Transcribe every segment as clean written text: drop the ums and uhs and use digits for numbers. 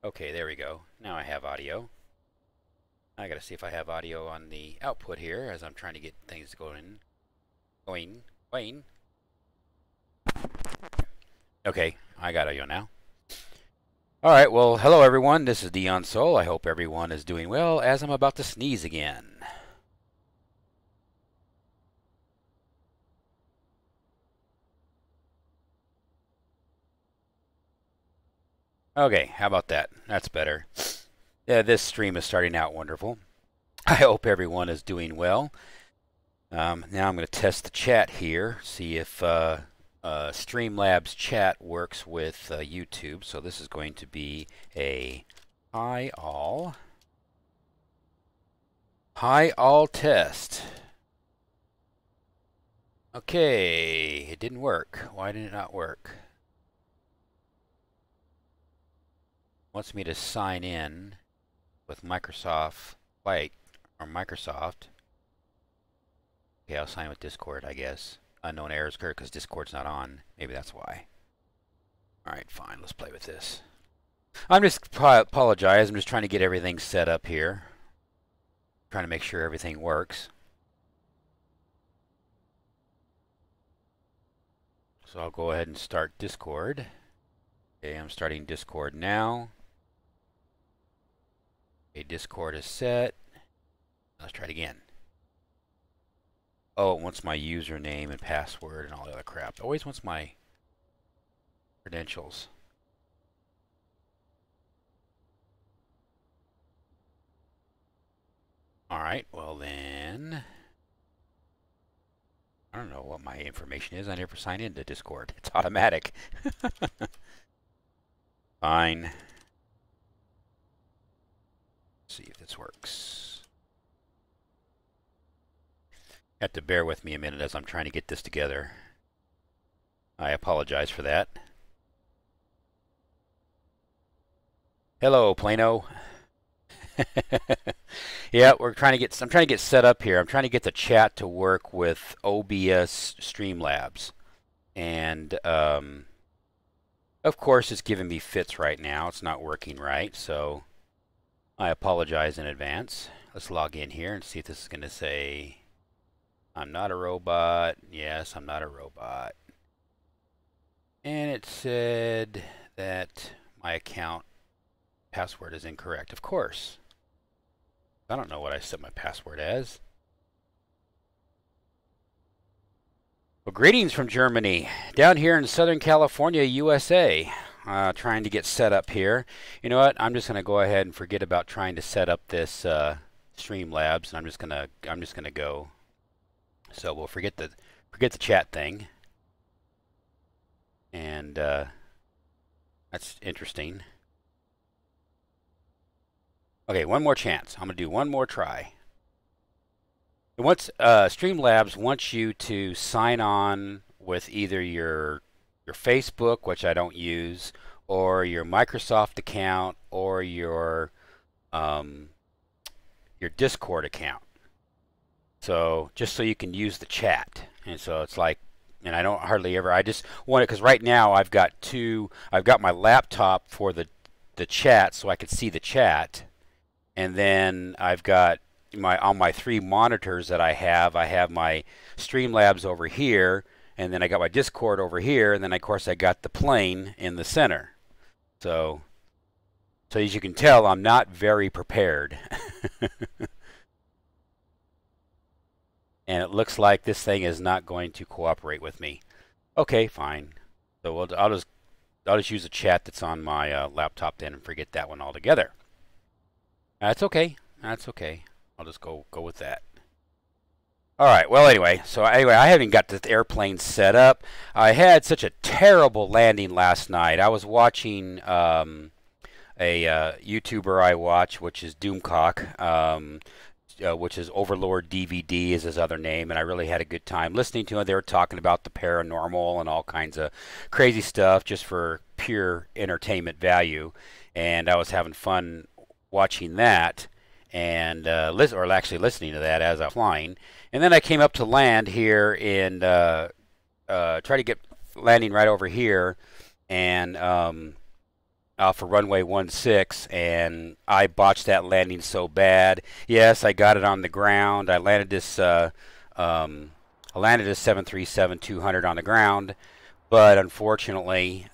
Okay, there we go. Now I have audio. I gotta see if I have audio on the output here as I'm trying to get things going. Going. Okay, I got audio now. Alright, well, hello everyone. This is Dion Soul. I hope everyone is doing well as I'm about to sneeze again. Okay, how about that? That's better. Yeah, this stream is starting out wonderful. I hope everyone is doing well. Now I'm going to test the chat here, see if Streamlabs chat works with YouTube. So this is going to be a hi all test. Okay, it didn't work. Why did it not work? Wants me to sign in with Microsoft Flight or Microsoft. Okay, I'll sign with Discord, I guess. Unknown errors occur because Discord's not on. Maybe that's why. Alright, fine. Let's play with this. I'm just apologize. I'm just trying to get everything set up here. Trying to make sure everything works. So I'll go ahead and start Discord. Okay, I'm starting Discord now. Okay, Discord is set. Let's try it again. Oh, it wants my username and password and all the other crap. It always wants my credentials. Alright, well then... I don't know what my information is. I never sign into Discord. It's automatic. Fine. Let's see if this works. You have to bear with me a minute as I'm trying to get this together. I apologize for that. Hello, Plano. Yeah, I'm trying to get set up here. I'm trying to get the chat to work with OBS Streamlabs. And of course it's giving me fits right now. It's not working right, so I apologize in advance. Let's log in here and see if this is going to say I'm not a robot. Yes, I'm not a robot. And it said that my account password is incorrect. Of course. I don't know what I set my password as. Well, greetings from Germany. Down here in Southern California, USA. Trying to get set up here. You know what? I'm just going to go ahead and forget about trying to set up this Streamlabs, and I'm just gonna go. So we'll forget the chat thing. And that's interesting. Okay, one more chance. I'm going to do one more try. Streamlabs wants you to sign on with either your Facebook, which I don't use, or your Microsoft account, or your Discord account. So just so you can use the chat. And so it's like, and I don't hardly ever. I just want it because right now I've got my laptop for the chat, so I can see the chat. And then I've got on my 3 monitors that I have my Streamlabs over here, and then I got my Discord over here, and then of course I got the plane in the center. So as you can tell, I'm not very prepared. And it looks like this thing is not going to cooperate with me. Okay, fine. So I'll just use a chat that's on my laptop then and forget that one altogether. That's okay. That's okay. I'll just go with that. All right. Well, anyway, I haven't got the airplane set up. I had such a terrible landing last night. I was watching a YouTuber I watch, which is Doomcock, which is Overlord DVD is his other name, and I really had a good time listening to it. They were talking about the paranormal and all kinds of crazy stuff just for pure entertainment value, and I was having fun watching that and actually listening to that as I'm flying. And then I came up to land here and try to get landing right over here, and for runway 16, and I botched that landing so bad. Yes, I got it on the ground. I landed this 737-200 on the ground, but unfortunately,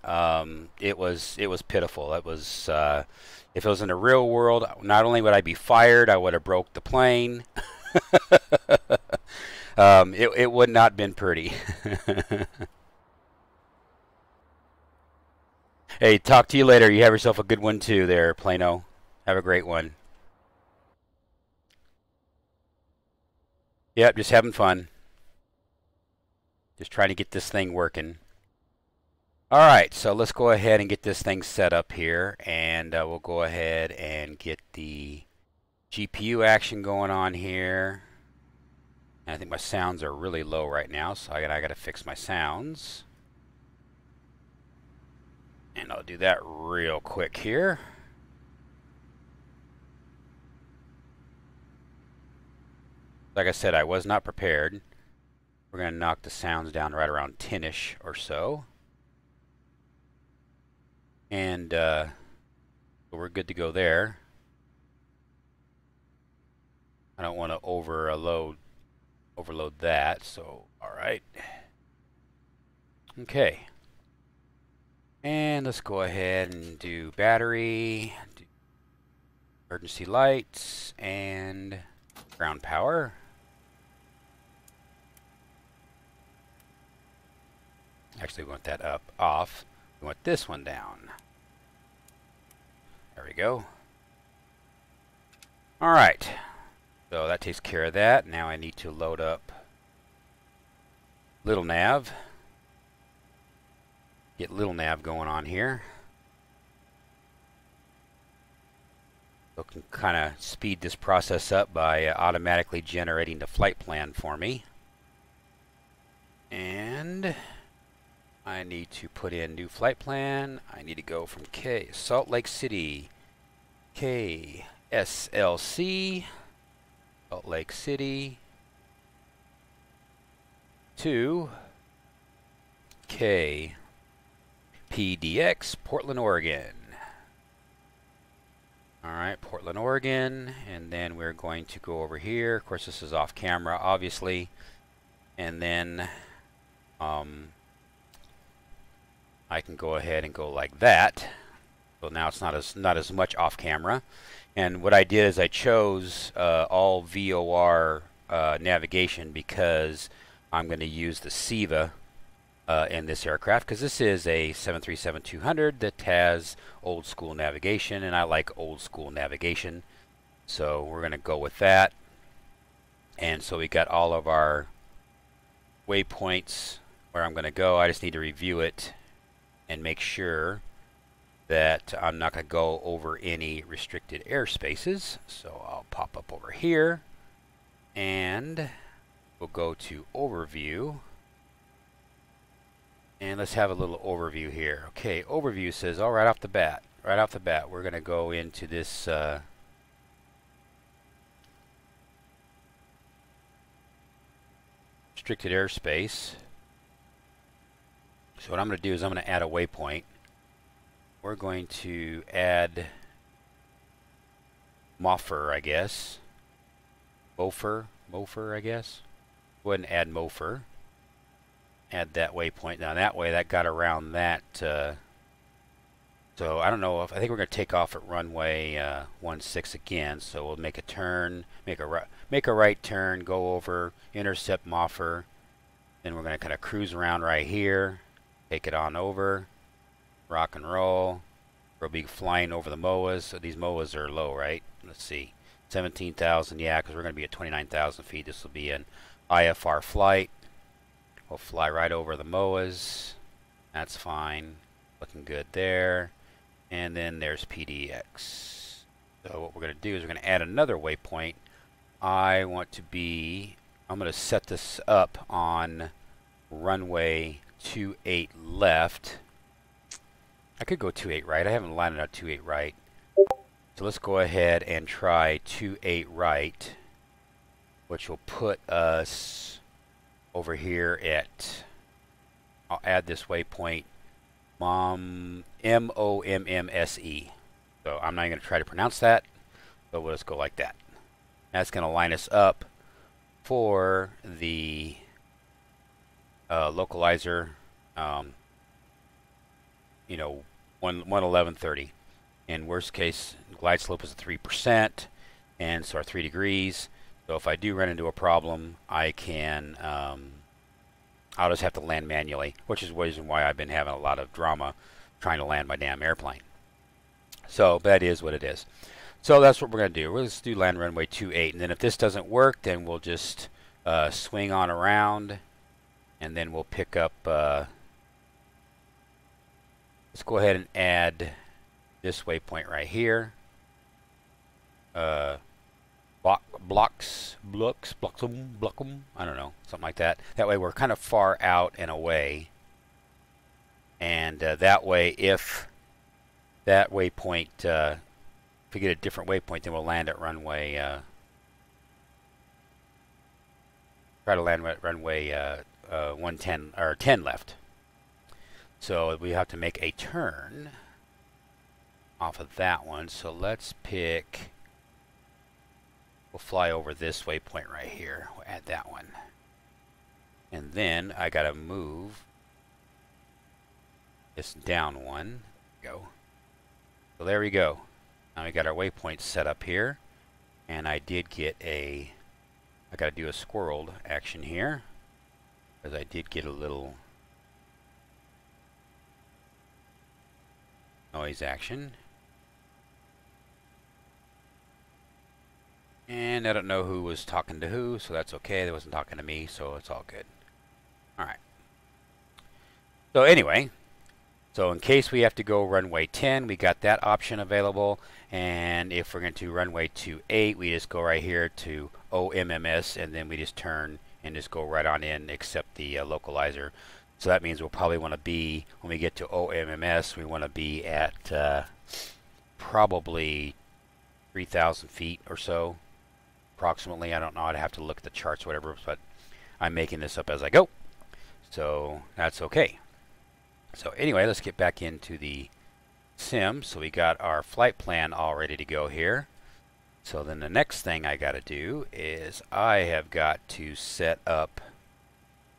it was pitiful. It was if it was in the real world, not only would I be fired, I would have broke the plane. It would not been pretty. Hey, talk to you later. You have yourself a good one too there, Plano. Have a great one. Yep, just having fun. Just trying to get this thing working. Alright, so let's go ahead and get this thing set up here, and we'll go ahead and get the GPU action going on here. And I think my sounds are really low right now, so I got to fix my sounds. And I'll do that real quick here. Like I said, I was not prepared. We're going to knock the sounds down right around 10-ish or so. And so we're good to go there. I don't want to overload that, so alright. Okay. And let's go ahead and do battery, do emergency lights, and ground power. Actually, we want that off. We want this one down. There we go. Alright. So that takes care of that. Now I need to load up little nav. Get little nav going on here. So can kind of speed this process up by automatically generating the flight plan for me. And I need to put in new flight plan. I need to go from Salt Lake City, KSLC, Salt Lake City, to KPDX, Portland, Oregon. Alright, Portland, Oregon, and then we're going to go over here. Of course, this is off camera, obviously. And then I can go ahead and go like that. So now it's not as much off camera. And what I did is I chose all VOR navigation because I'm going to use the SIVA in this aircraft, because this is a 737-200 that has old school navigation, and I like old school navigation, so we're going to go with that. And so we got all of our waypoints where I'm going to go. I just need to review it and make sure that I'm not going to go over any restricted airspaces. So I'll pop up over here and we'll go to overview. And let's have a little overview here. Okay, overview says, all right off the bat, we're going to go into this restricted airspace. So what I'm going to do is I'm going to add a waypoint. We're going to add Mofer, I guess. Mofer, I guess. Go ahead and add Mofer. Add that waypoint. Now that way, that got around that. So I don't know if I think we're going to take off at runway 16 again. So we'll make a turn, make a right turn, go over, intercept Mofer. Then we're going to kind of cruise around right here, take it on over, rock and roll. We'll be flying over the MOAs. So these MOAs are low, right? Let's see, 17,000. Yeah, because we're going to be at 29,000 feet. This will be an IFR flight. We'll fly right over the MOAs. That's fine. Looking good there. And then there's PDX. So what we're going to do is we're going to add another waypoint. I'm going to set this up on runway 28 left. I could go 28 right. I haven't landed on 28 right. So let's go ahead and try 28 right, which will put us over here at, I'll add this waypoint MOMMSE. So I'm not going to try to pronounce that, but we'll just go like that. That's going to line us up for the localizer, you know, 111.30. In worst case, glide slope is 3%, and so our 3 degrees. So if I do run into a problem, I can, I'll just have to land manually, which is the reason why I've been having a lot of drama trying to land my damn airplane. So that is what it is. So that's what we're going to do. We'll just do land runway 28, and then if this doesn't work, then we'll just swing on around, and then we'll pick up, let's go ahead and add this waypoint right here. Blocks, I don't know, something like that. That way we're kind of far out and away. And that way, if that waypoint, if we get a different waypoint, then we'll land at runway, try to land at runway 110, or 10 left. So we have to make a turn off of that one. So let's pick, we'll fly over this waypoint right here. We'll add that one. And then I got to move this down one. Go. So there we go. Now we got our waypoint set up here. And I did get a, I got to do a squirreled action here, because I did get a little noise action. And I don't know who was talking to who, so that's okay. They wasn't talking to me, so it's all good. Alright. So anyway, so in case we have to go runway 10, we got that option available. And if we're going to runway 28, we just go right here to OMMS, and then we just turn and just go right on in, except the localizer. So that means we'll probably want to be, when we get to OMMS, we want to be at probably 3,000 feet or so, approximately. I don't know. I'd have to look at the charts or whatever, but I'm making this up as I go. So that's okay. So anyway, let's get back into the sim. So we got our flight plan all ready to go here. So then the next thing I got to do is I have got to set up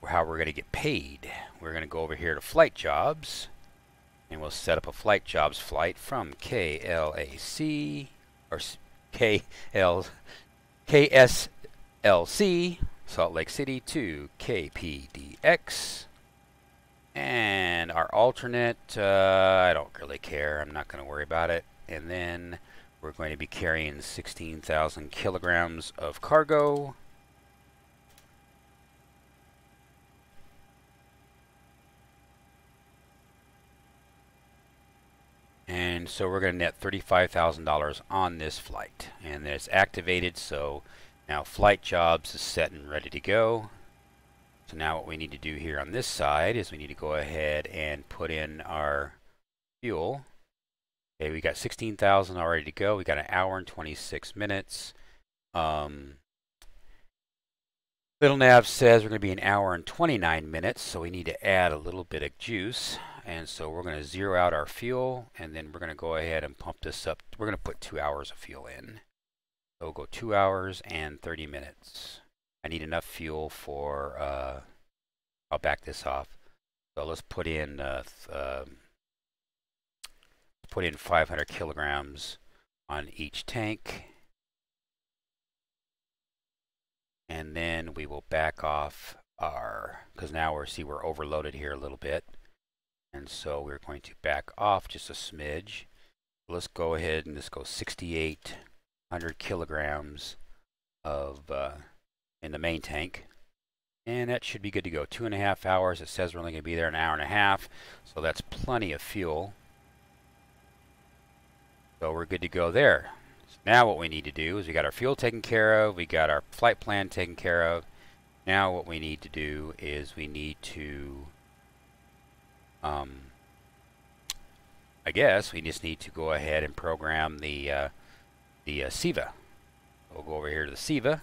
how we're going to get paid. We're going to go over here to flight jobs, and we'll set up a flight jobs flight from KLAC or KSLC Salt Lake City to KPDX. And our alternate, I don't really care. I'm not going to worry about it. And then we're going to be carrying 16,000 kilograms of cargo. And so we're going to net $35,000 on this flight. And it's activated, so now flight jobs is set and ready to go. So now what we need to do here on this side is we need to go ahead and put in our fuel. Okay, we got 16,000 already to go. We got an hour and 26 minutes. Little nav says we're going to be an hour and 29 minutes, so we need to add a little bit of juice. And so we're going to zero out our fuel, and then we're going to go ahead and pump this up. We're going to put 2 hours of fuel in. So we'll go 2 hours and 30 minutes. I need enough fuel for, I'll back this off. So let's put in 500 kilograms on each tank. And then we will back off our, because now we're overloaded here a little bit. And so we're going to back off just a smidge. Let's go ahead and just go 6,800 kilograms of in the main tank. And that should be good to go. 2.5 hours. It says we're only going to be there an hour and a half. So that's plenty of fuel. So we're good to go there. So now what we need to do is we got our fuel taken care of. We got our flight plan taken care of. Now what we need to do is we need to, I guess we just need to go ahead and program the SIVA. We'll go over here to the SIVA.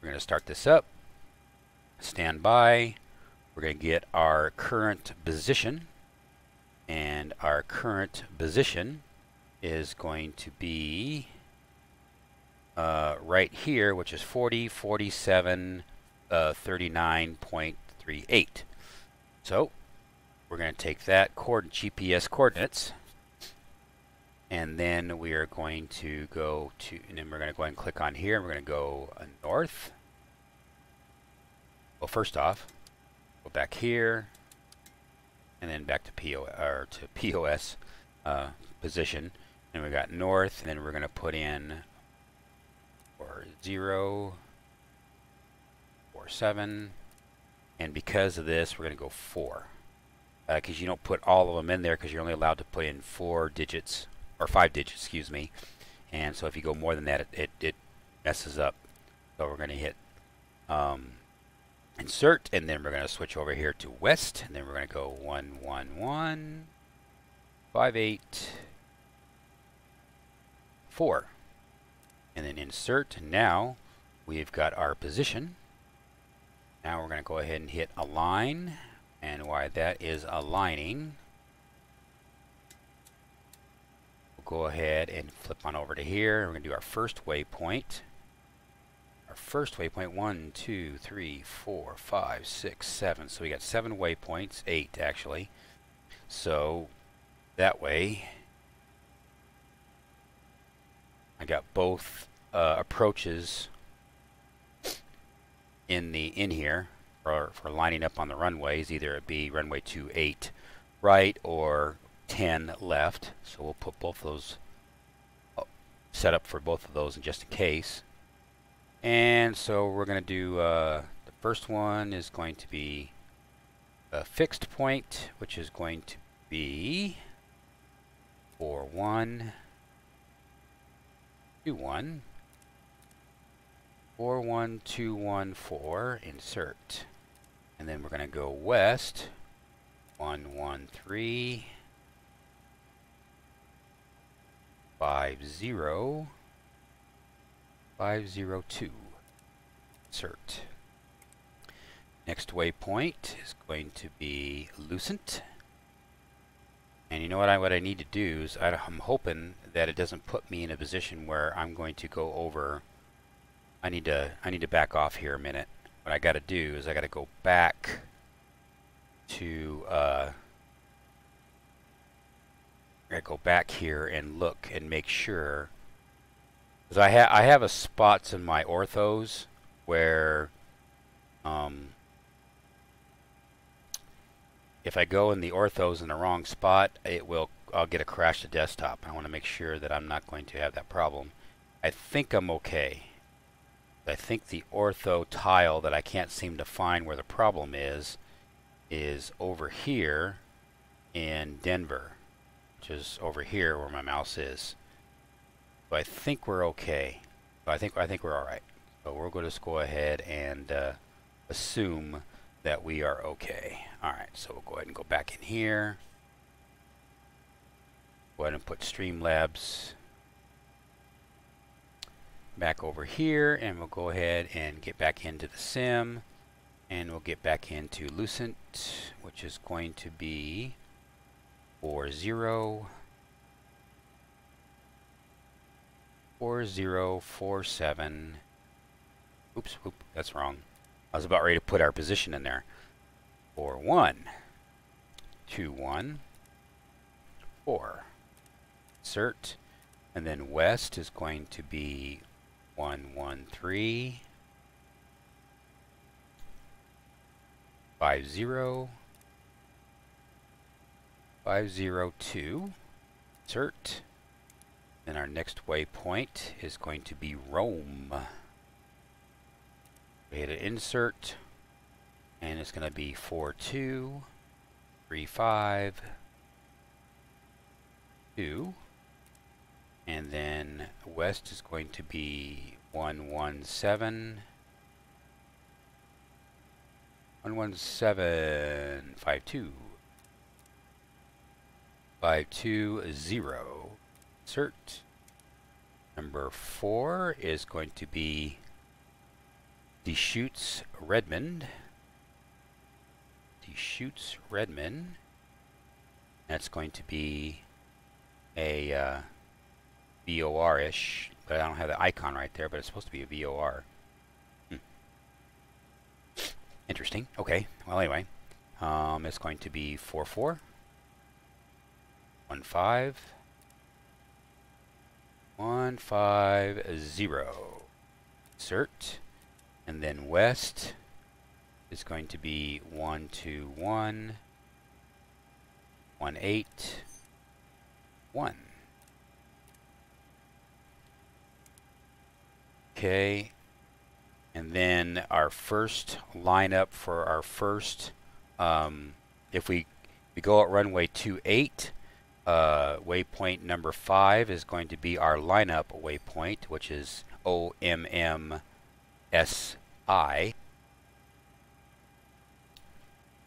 We're going to start this up. Stand by. We're going to get our current position. And our current position is going to be right here, which is 40, 47, 39.38. So we're going to take that GPS coordinates, and then we are going to go to, and then we're going to go ahead and click on here, and we're going to go north. Well, first off, go back here, and then back to POS position, and we got north, and then we're going to put in 0, 4, 7, and because of this, we're going to go 4, because you don't put all of them in there because you're only allowed to put in 4 digits, or 5 digits, excuse me, and so if you go more than that, it messes up. So we're going to hit insert, and then we're going to switch over here to west, and then we're going to go 111 58 4, and then insert. And now we've got our position. Now we're going to go ahead and hit align, and while that is aligning, we'll go ahead and flip on over to here. We're going to do our first waypoint. Our first waypoint, 1, 2, 3, 4, 5, 6, 7. So we got 7 waypoints, 8 actually. So that way, I got both approaches in here for lining up on the runways. Either it be runway 28 right or 10 left. So we'll put both of those set up for both of those, just in case. And so we're going to do the first one is going to be a fixed point, which is going to be 4121 41214, insert, and then we're going to go west 113 50 502, insert. Next waypoint is going to be Lucent. And you know what I need to do is I'm hoping that it doesn't put me in a position where I'm going to go over. I need to back off here a minute. What I got to do is I got to go back to I got to go back here and look and make sure. Because I have a spots in my orthos where if I go in the orthos in the wrong spot, I'll get a crash to desktop. I want to make sure that I'm not going to have that problem. I think I'm okay. I think the ortho tile that I can't seem to find where the problem is over here in Denver, which is over here where my mouse is. So I think we're okay. So I think we're all right. So we'll just go ahead and assume that we are okay. All right. So we'll go ahead and go back in here. Go ahead and put Streamlabs back over here, and we'll go ahead and get back into the sim, and we'll get back into Lucent, which is going to be 4047. Oops, that's wrong. I was about ready to put our position in there. 4121 4. Insert, and then west is going to be 113 50 502. Insert. Then our next waypoint is going to be Rome. We hit an insert, and it's going to be 4235 2. And then west is going to be 117 52 520. Insert. Number 4 is going to be Deschutes Redmond. That's going to be a VOR-ish, but I don't have the icon right there, but it's supposed to be a VOR. Interesting. Okay. Well, anyway, it's going to be 44, 15, 150. Insert, and then west is going to be 121, 181. Okay, and then our first lineup for our first, if we go at runway 28, waypoint number 5 is going to be our lineup waypoint, which is OMMSI.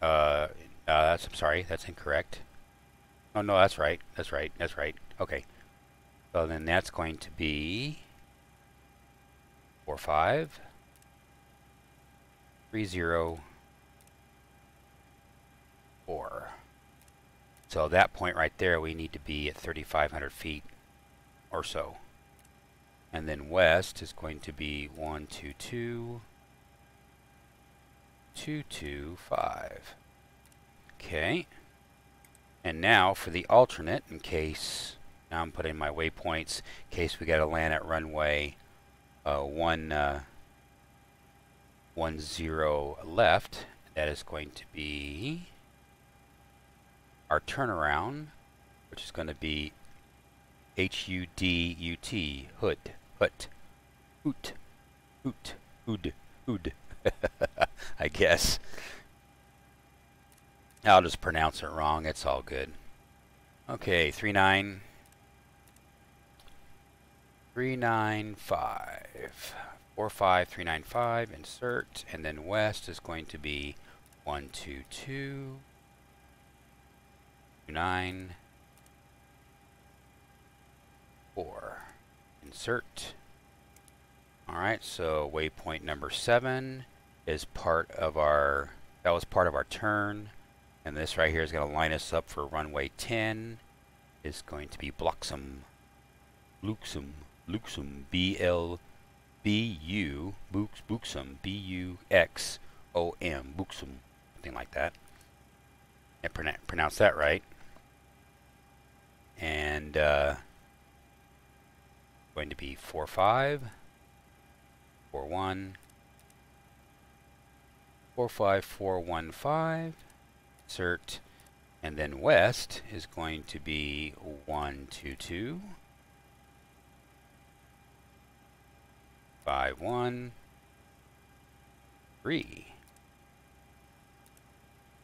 I'm sorry, that's incorrect. Oh no, that's right. That's right. That's right. Okay. So then that's going to be 45, 30, 4. So that point right there, we need to be at 3,500 feet or so. And then west is going to be 122, 225. Okay. And now for the alternate, in case, now I'm putting my waypoints, in case we got to land at runway 10 left, that is going to be our turnaround, which is going to be HUDUT, hood, hood, I guess. I'll just pronounce it wrong, it's all good. Okay, 39395, 45395, insert, and then west is going to be 122, 29, 4. Insert. Alright, so waypoint number 7 is part of our, that was part of our turn. And this right here is going to line us up for runway 10. Is going to be Bloxham, Buxom, B-L-B-U, Buxom, B-U-X-O-M, Buxom, something like that. I pronounce that right. And going to be 45, 41, 45415. Insert, and then west is going to be 122, 513.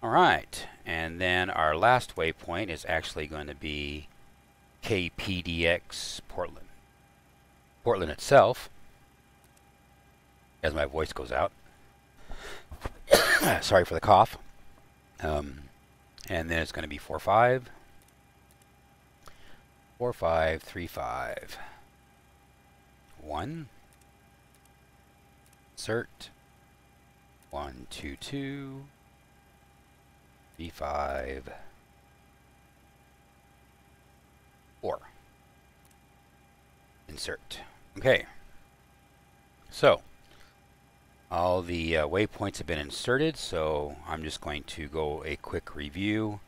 All right, and then our last waypoint is actually going to be KPDX Portland. Portland itself, as my voice goes out. Sorry for the cough. And then it's going to be 45, 4535, 1, insert, 122, 35, 4. Insert. Okay. So all the waypoints have been inserted, so I'm just going to go a quick review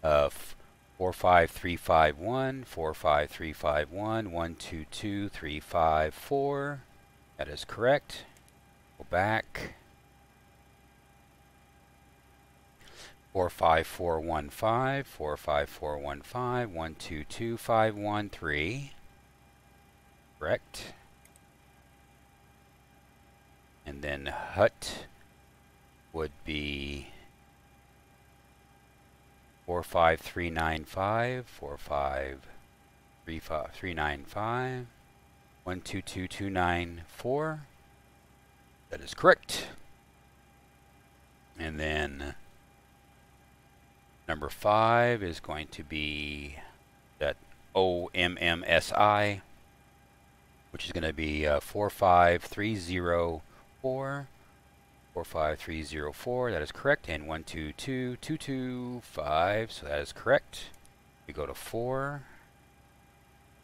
of 45351, 45351, 122, 354. That is correct. Go back. 45415, 45415, 122513. Correct. And then HUT would be 45395, 45395, 122294. That is correct. And then number 5 is going to be that OMMSI, which is going to be 45304, 45304, that is correct, and 122225, so that is correct. We go to 4.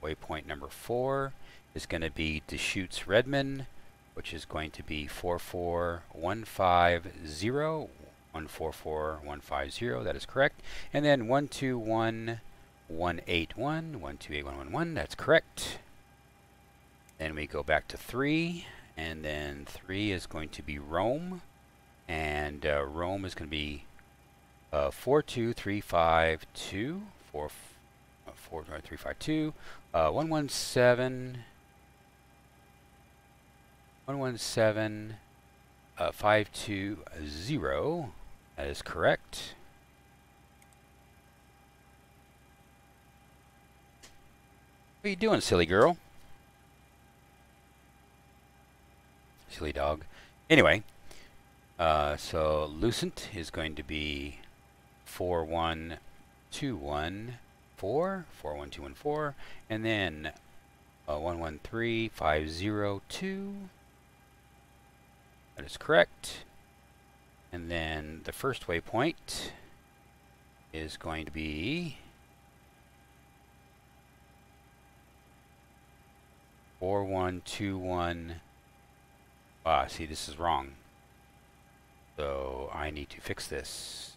Waypoint number 4 is going to be Deschutes Redmond, which is going to be 44150, 144150. That is correct. And then 121181, 128111. That's correct. Then we go back to 3, and then 3 is going to be Rome, and Rome is going to be 42352, 42352, 117, 520. That is correct. What are you doing, silly girl? Silly dog. Anyway, so Lucent is going to be 41214, 41214, and then 113502. That is correct. And then the first waypoint is going to be 4121. See, this is wrong. So I need to fix this.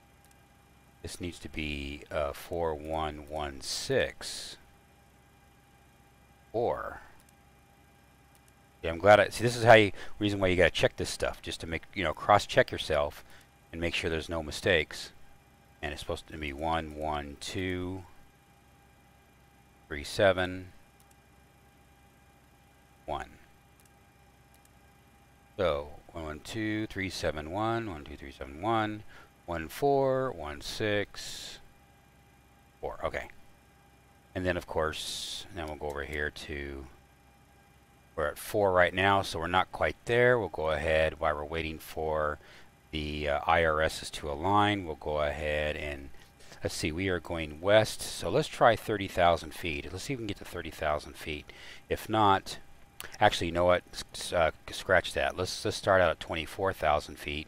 This needs to be 4116. Or yeah, I'm glad I see. This is how you reason why you got to check this stuff, just to make cross-check yourself and make sure there's no mistakes. And it's supposed to be 112371. So 112371, 12371, 14164. Okay. And then of course, then we'll go over here to, we're at 4 right now, so we're not quite there. We'll go ahead, while we're waiting for the IRSs to align, we'll go ahead and, let's see, we are going west, so let's try 30,000 feet. Let's see if we can get to 30,000 feet. If not, actually, you know what, scratch that. Let's start out at 24,000 feet,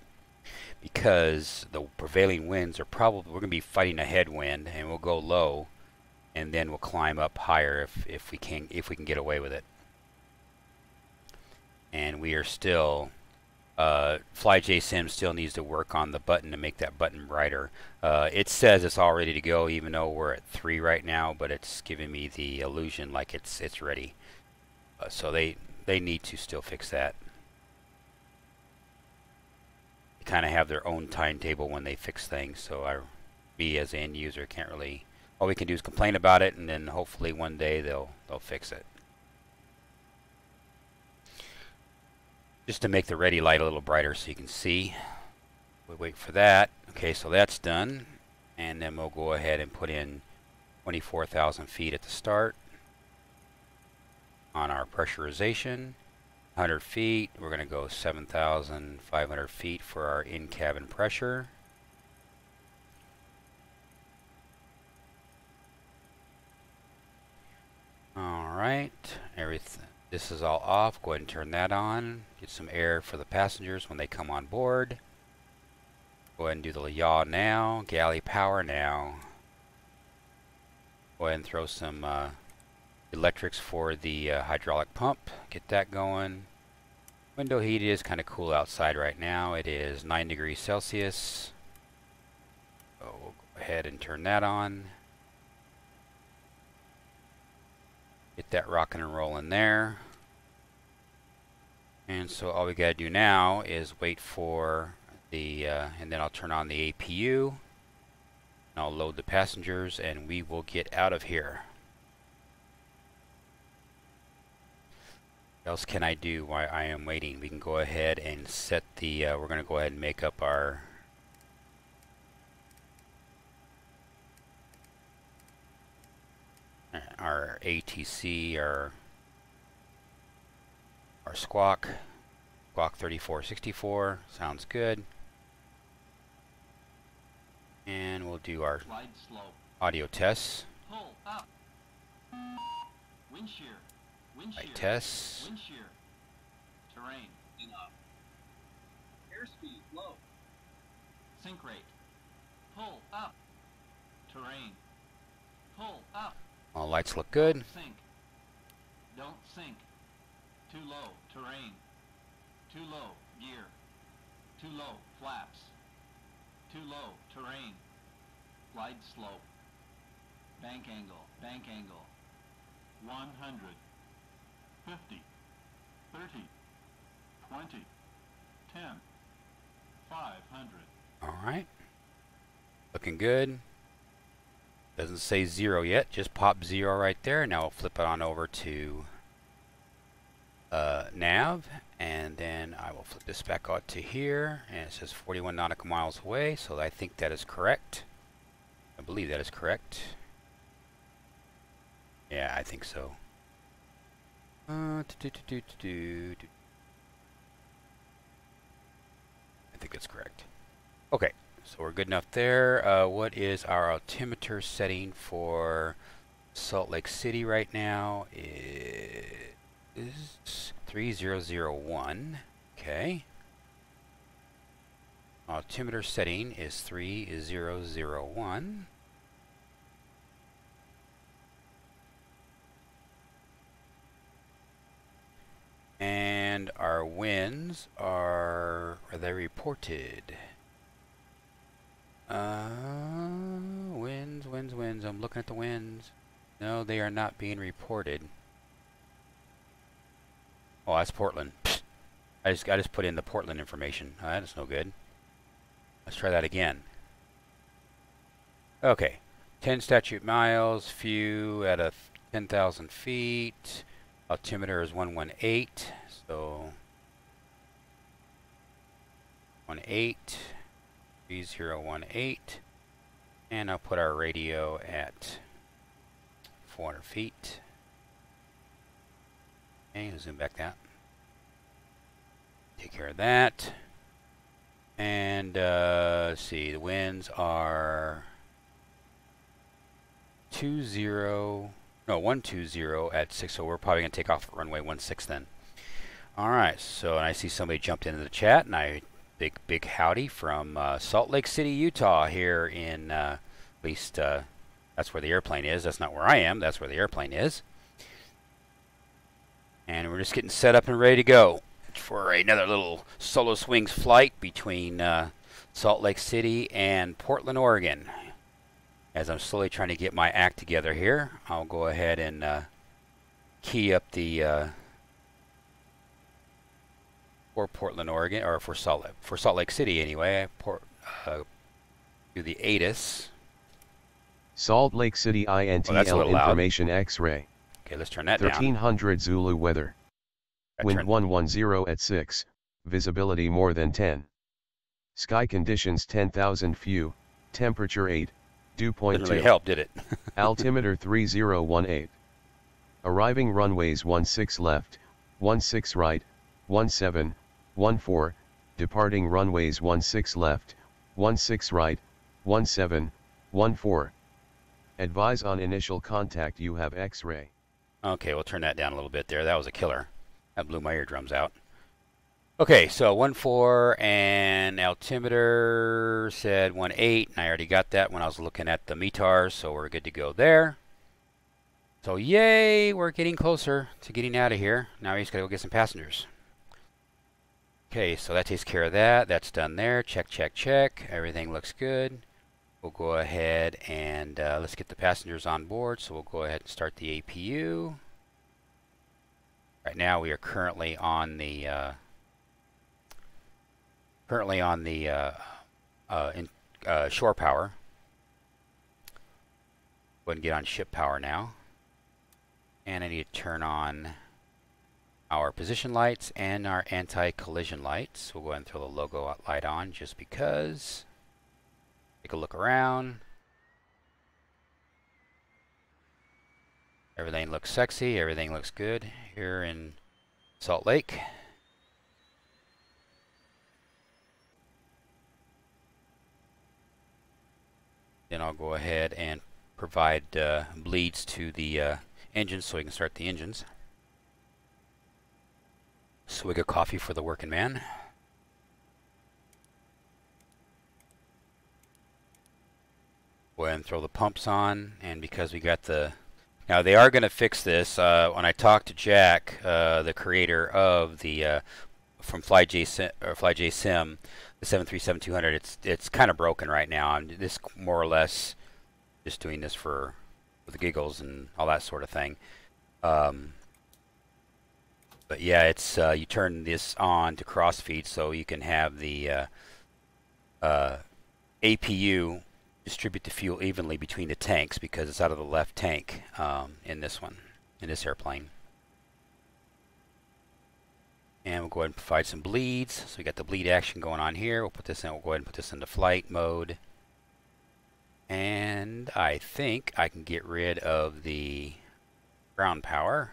because the prevailing winds are probably, we're going to be fighting a headwind, and we'll go low, and then we'll climb up higher if we can get away with it. And we are still, FlyJSim still needs to work on the button to make that button brighter. It says it's all ready to go, even though we're at 3 right now, but it's giving me the illusion like it's ready. So they need to still fix that. They kind of have their own timetable when they fix things, so me as an end user can't really, all we can do is complain about it, and then hopefully one day they'll fix it. Just to make the ready light a little brighter so you can see. We'll wait for that. Okay, so that's done. And then we'll go ahead and put in 24,000 feet at the start on our pressurization. 100 feet, we're going to go 7,500 feet for our in-cabin pressure. Alright, everything. This is all off. Go ahead and turn that on. Get some air for the passengers when they come on board. Go ahead and do the yaw now. Galley power now. Go ahead and throw some electrics for the hydraulic pump. Get that going. Window heat is kind of cool outside right now. It is 9 degrees Celsius. So we'll go ahead and turn that on. Get that rocking and rolling there. And so all we got to do now is wait for the, and then I'll turn on the APU. And I'll load the passengers and we will get out of here. What else can I do while I am waiting? We can go ahead and set the, we're going to go ahead and make up our ATC, our squawk 3464. Sounds good. And we'll do our audio tests. Pull up. Wind shear. Wind shear. Light tests. Wind shear. Terrain. Enough. Airspeed low. Sink rate. Pull up. Terrain. Pull up. All lights look good. Don't sink. Don't sink. Too low. Terrain. Too low. Gear. Too low. Flaps. Too low. Terrain. Glide slope. Bank angle. Bank angle. 100. 50. 30. 20. 10. 500. All right. Looking good. Doesn't say 0 yet. Just pop 0 right there. Now we'll flip it on over to nav. And then I will flip this back out to here. And it says 41 nautical miles away. So I think that is correct. I believe that is correct. Yeah, I think so. I think that's correct. Okay, so we're good enough there. What is our altimeter setting for Salt Lake City right now? It is 3001. Okay. Altimeter setting is 3001. And our winds are they reported? Winds. I'm looking at the winds. No, they are not being reported. Oh, that's Portland. Psst. I just put in the Portland information. That's no good. Let's try that again. Okay, 10 statute miles, few at 10,000 feet. Altimeter is 118, so 18, 3018, and I'll put our radio at 400 feet. Okay, zoom back that. Take care of that. And let's see, the winds are 120 at 6, so we're probably going to take off runway 16 then. Alright, so and I see somebody jumped into the chat, and big howdy from Salt Lake City, Utah here in, at least that's where the airplane is. That's not where I am, that's where the airplane is. And we're just getting set up and ready to go for another little solo swings flight between Salt Lake City and Portland, Oregon. As I'm slowly trying to get my act together here, I'll go ahead and key up the for Portland, Oregon, or for Salt Lake City anyway. Do the ATIS. Salt Lake City INTL information X-ray. Okay, let's turn that 1300 Zulu weather. Wind 110 at 6, visibility more than 10. Sky conditions 10,000 few, temperature 8, dew point 2. Didn't really help, did it? Altimeter 3018. Arriving runways 16 left, 16 right, 17, 14, departing runways 16 left, 16 right, 17, 14. Advise on initial contact you have X-ray. Okay, we'll turn that down a little bit there. That was a killer. That blew my eardrums out. Okay, so 14 and altimeter said 18, and I already got that when I was looking at the METARs, so we're good to go there. So yay, we're getting closer to getting out of here. Now we just gotta go get some passengers. Okay, so that takes care of that. That's done there. Check, check, check. Everything looks good. We'll go ahead and let's get the passengers on board. So we'll go ahead and start the APU. Right now we are currently on the shore power. Go ahead and get on ship power now. And I need to turn on our position lights and our anti-collision lights. We'll go ahead and throw the logo light on just because. Take a look around. Everything looks sexy. Everything looks good here in Salt Lake. Then I'll go ahead and provide bleeds to the engines so we can start the engines. Swig of coffee for the working man. Go Go ahead and throw the pumps on, and because we got the... Now they are going to fix this. When I talked to Jack, the creator of the from FlyJ Sim, the 737-200, it's kind of broken right now. I'm this more or less just doing this for the giggles and all that sort of thing. But yeah, it's you turn this on to crossfeed so you can have the APU distribute the fuel evenly between the tanks because it's out of the left tank in this one, in this airplane. And we'll go ahead and provide some bleeds. So we got the bleed action going on here. We'll put this in. We'll go ahead and put this into flight mode. And I think I can get rid of the ground power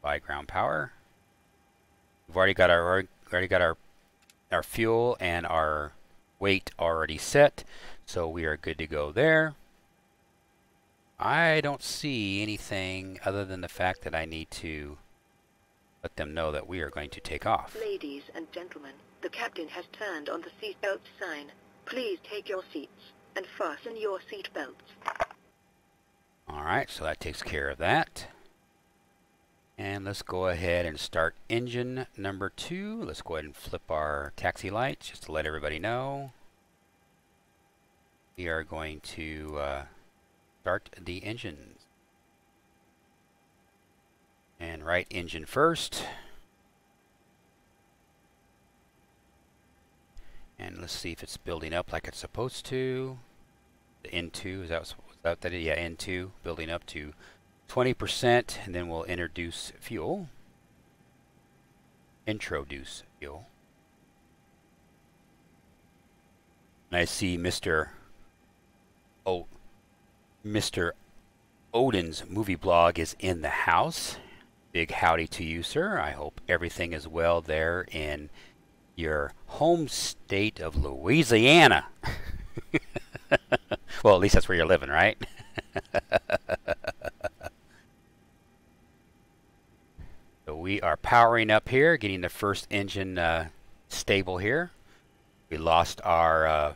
by ground power. We've already got our fuel and our weight already set, so we are good to go there. I don't see anything other than the fact that I need to let them know that we are going to take off. Ladies and gentlemen, the captain has turned on the seatbelt sign. Please take your seats and fasten your seatbelts. Alright, so that takes care of that. And let's go ahead and start engine number 2. Let's go ahead and flip our taxi lights just to let everybody know. We are going to start the engines. And right engine first. And let's see if it's building up like it's supposed to. The N2, is that yeah, N2 building up to 20%, and then we'll introduce fuel. Introduce fuel. And I see Mr. Odin's movie blog is in the house. Big howdy to you, sir. I hope everything is well there in your home state of Louisiana. Well, at least that's where you're living, right? So we are powering up here, getting the first engine stable here. We lost our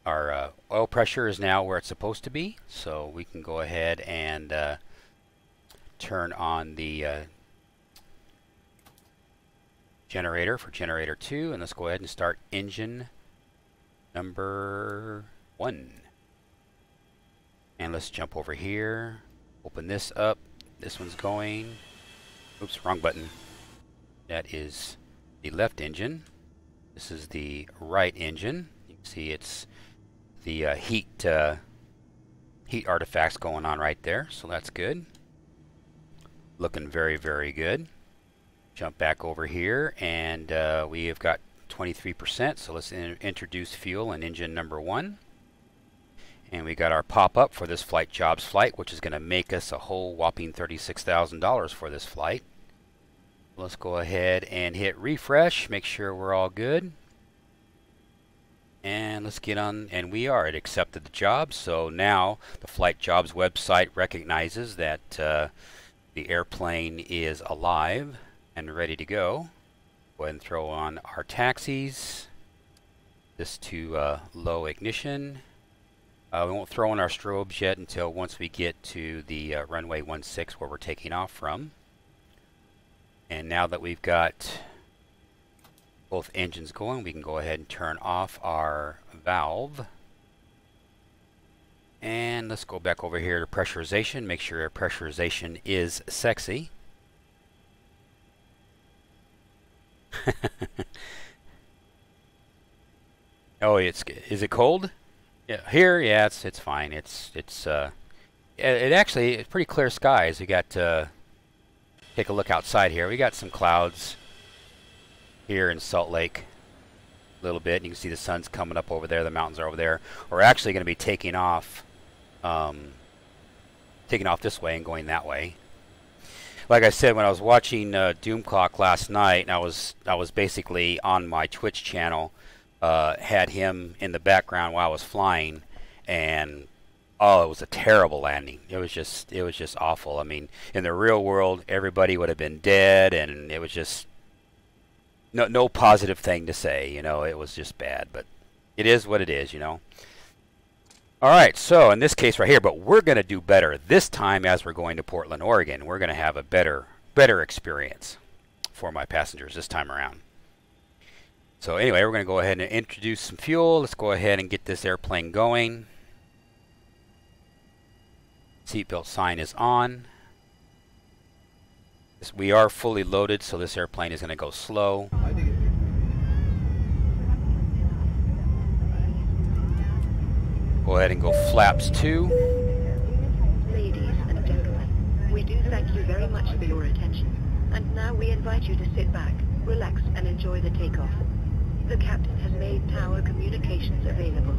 oil pressure is now where it's supposed to be, so we can go ahead and turn on the generator for generator 2, and let's go ahead and start engine number 1. And let's jump over here, open this up. This one's going. Oops, wrong button. That is the left engine. This is the right engine. You can see it's the heat artifacts going on right there, so that's good. Looking very, very good. Jump back over here, and we have got 23%, so let's introduce fuel in engine number 1. And we got our pop-up for this flight jobs flight, which is going to make us a whole whopping $36,000 for this flight. Let's go ahead and hit refresh, make sure we're all good. And let's get on, and we are. It accepted the job, so now the flight jobs website recognizes that the airplane is alive and ready to go. Go ahead and throw on our taxis. This to low ignition. We won't throw in our strobes yet until once we get to the runway 16 where we're taking off from. And now that we've got both engines going, we can go ahead and turn off our valve. And let's go back over here to pressurization. Make sure our pressurization is sexy. Oh, is it cold? Yeah, here, yeah, it's fine. It's pretty clear skies. We got take a look outside here. We got some clouds here in Salt Lake a little bit. You can see the sun's coming up over there. The mountains are over there. We're actually going to be taking off this way and going that way. Like I said, when I was watching Doom Clock last night, and I was basically on my Twitch channel. Had him in the background while I was flying, and oh, it was a terrible landing. It was just awful. I mean, in the real world, everybody would have been dead, and it was just no positive thing to say. You know, it was just bad. But it is what it is. You know. All right, so in this case right here, but we're going to do better this time as we're going to Portland, Oregon. We're going to have a better experience for my passengers this time around. So anyway, we're going to go ahead and introduce some fuel. Let's go ahead and get this airplane going. Seatbelt sign is on. We are fully loaded, so this airplane is going to go slow. Go ahead and go flaps 2. Ladies and gentlemen, we do thank you very much for your attention. And now we invite you to sit back, relax, and enjoy the takeoff. The captain has made tower communications available.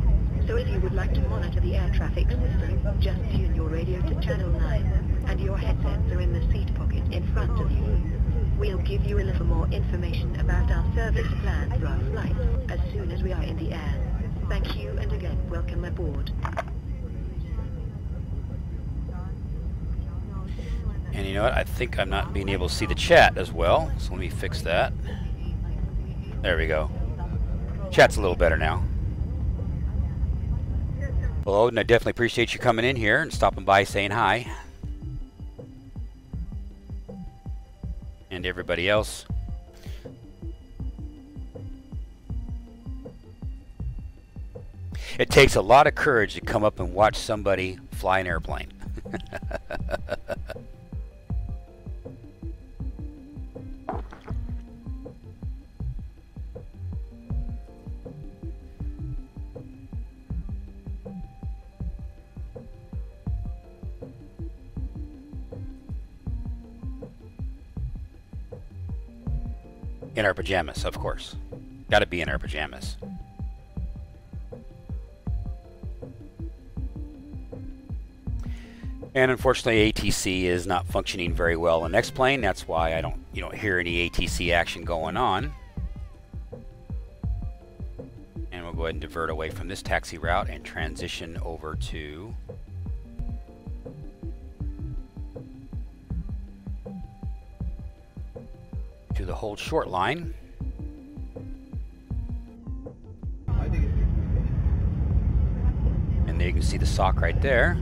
So if you would like to monitor the air traffic system, just tune your radio to channel 9, and your headsets are in the seat pocket in front of you. We'll give you a little more information about our service plan for our flight as soon as we are in the air. Thank you, and again, welcome aboard. And you know what? I think I'm not being able to see the chat as well, so let me fix that. There we go. Chat's a little better now. Well, Odin, I definitely appreciate you coming in here and stopping by saying hi. And everybody else. It takes a lot of courage to come up and watch somebody fly an airplane. In our pajamas, of course. Gotta be in our pajamas. And unfortunately, ATC is not functioning very well in X-plane. That's why you don't hear any ATC action going on. And we'll go ahead and divert away from this taxi route and transition over to the hold short line. And there you can see the sock right there.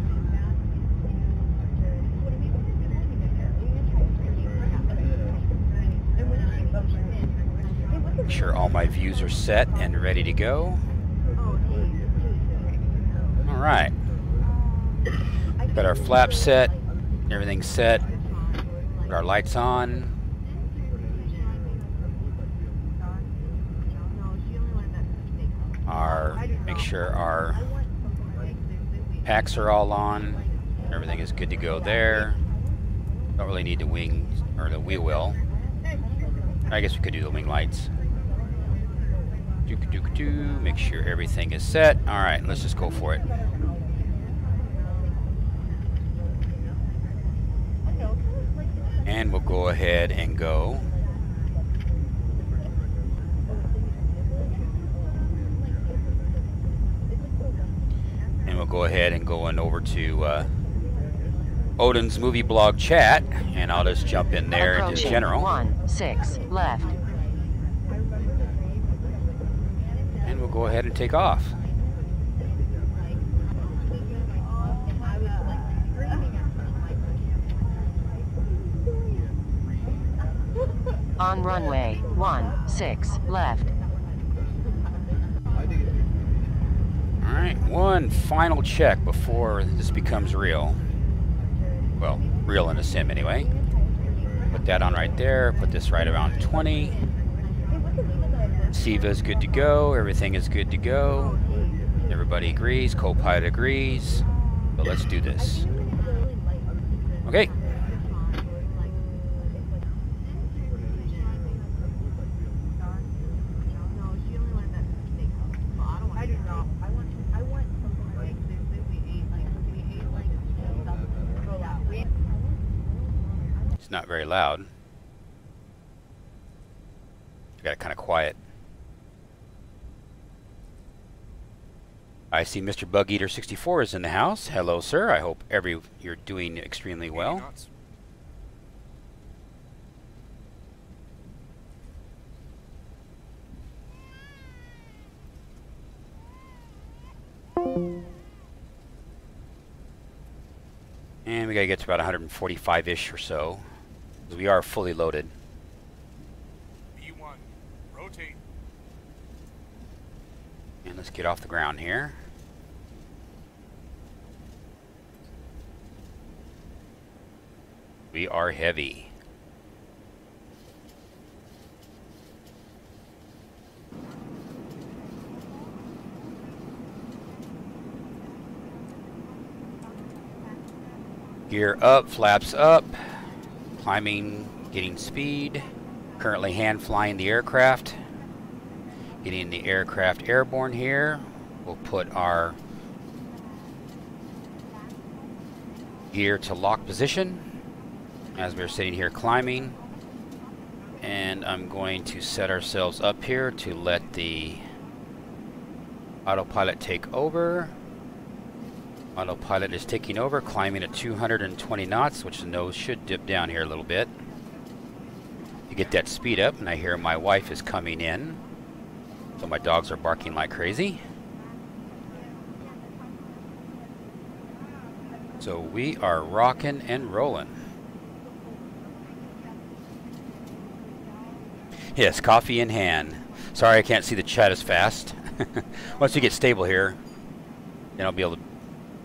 Make sure all my views are set and ready to go. All right. Got our flaps set, everything's set. Put our lights on. Make sure our packs are all on. Everything is good to go there. Don't really need the wings or the wheel well. I guess we could do the wing lights. Make sure everything is set. All right, let's just go for it. And we'll go ahead and go. And we'll go ahead and go on over to Odin's movie blog chat, and I'll just jump in there into general. 16 left. And we'll go ahead and take off. On runway 16 left. All right, one final check before this becomes real. Well, real in a sim anyway. Put that on right there. Put this right around 20. SIVA's good to go. Everything is good to go. Everybody agrees. Co-pilot agrees. So let's do this. Okay. It's not very loud. I got it kind of quiet. I see Mr. Bug Eater 64 is in the house. Hello, sir. I hope you're doing extremely well. And we gotta get to about 145-ish or so, because we are fully loaded. B1, rotate. And let's get off the ground here. We are heavy. Gear up, flaps up, climbing, getting speed. Currently hand flying the aircraft. Getting the aircraft airborne here. We'll put our gear to lock position as we're sitting here climbing. And I'm going to set ourselves up here to let the autopilot take over. Autopilot is taking over, climbing at 220 knots, which the nose should dip down here a little bit. You get that speed up, and I hear my wife is coming in. So my dogs are barking like crazy. So we are rocking and rolling. Yes, coffee in hand. Sorry I can't see the chat as fast. Once we get stable here, then I'll be able to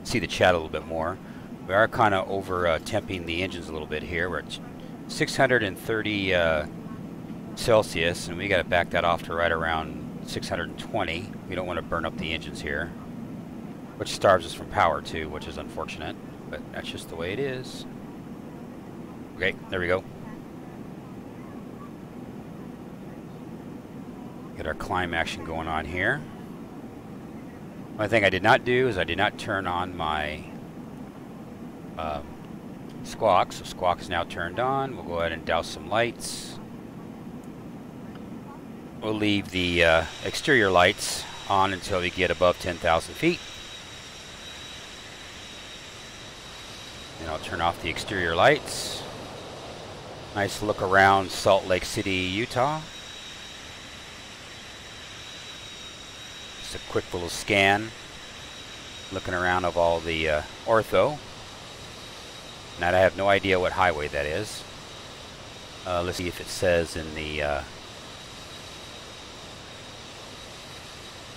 see the chat a little bit more. We are kind of over temping the engines a little bit here. We're at 630 Celsius, and we got to back that off to right around 620. We don't want to burn up the engines here, which starves us from power too, which is unfortunate, but that's just the way it is. Okay, there we go. Get our climb action going on here. One thing I did not do is I did not turn on my squawk. So squawk is now turned on. We'll go ahead and douse some lights. We'll leave the exterior lights on until we get above 10,000 feet. And I'll turn off the exterior lights. Nice look around Salt Lake City, Utah. A quick little scan, looking around of all the ortho. Now I have no idea what highway that is. Let's see if it says in the it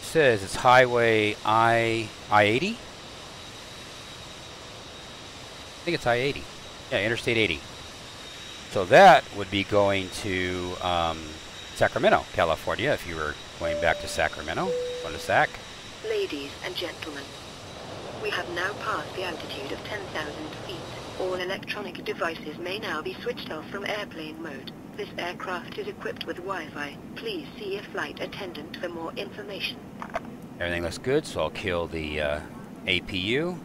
says it's highway I-80. I think it's I-80. Yeah, Interstate 80. So that would be going to Sacramento, California, if you were going back to Sacramento. Going to Sac. Ladies and gentlemen, we have now passed the altitude of 10,000 feet. All electronic devices may now be switched off from airplane mode. This aircraft is equipped with Wi-Fi. Please see a flight attendant for more information. Everything looks good, so I'll kill the APU.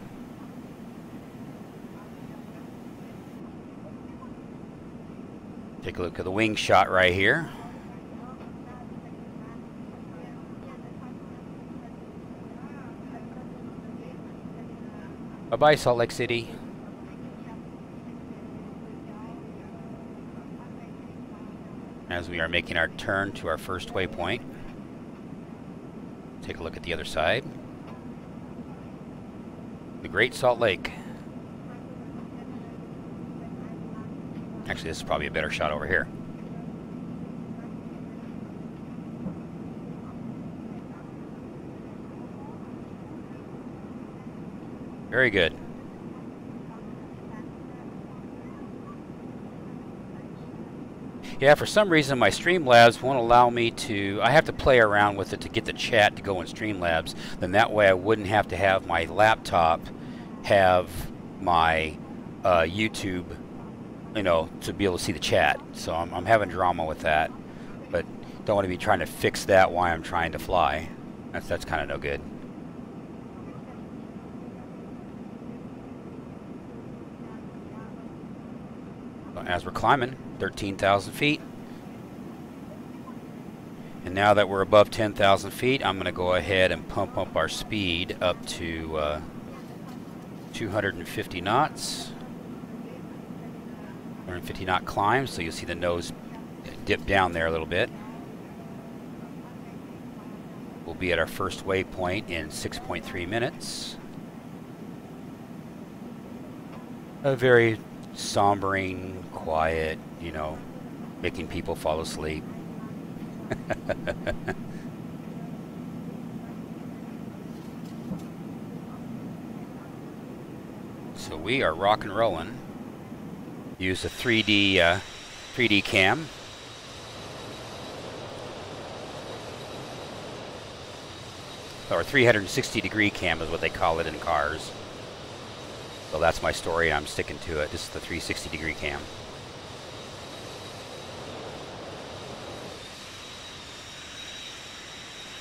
Take a look at the wing shot right here. Bye-bye, Salt Lake City. As we are making our turn to our first waypoint. Take a look at the other side. The Great Salt Lake. Actually, this is probably a better shot over here. Very good. Yeah, for some reason my Streamlabs won't allow me to, I have to play around with it to get the chat to go in Streamlabs. Then that way I wouldn't have to have my laptop have my YouTube, you know, to be able to see the chat. So I'm having drama with that. But don't want to be trying to fix that while I'm trying to fly. That's kind of no good. As we're climbing 13,000 feet, and now that we're above 10,000 feet, I'm going to go ahead and pump up our speed up to 250 knots. 250 knot climb, so you'll see the nose dip down there a little bit. We'll be at our first waypoint in 6.3 minutes. a very sombering, quiet, you know, making people fall asleep. So we are rock and rolling. Use a 3D cam. Or 360-degree cam is what they call it in cars. So that's my story, and I'm sticking to it. This is the 360-degree cam.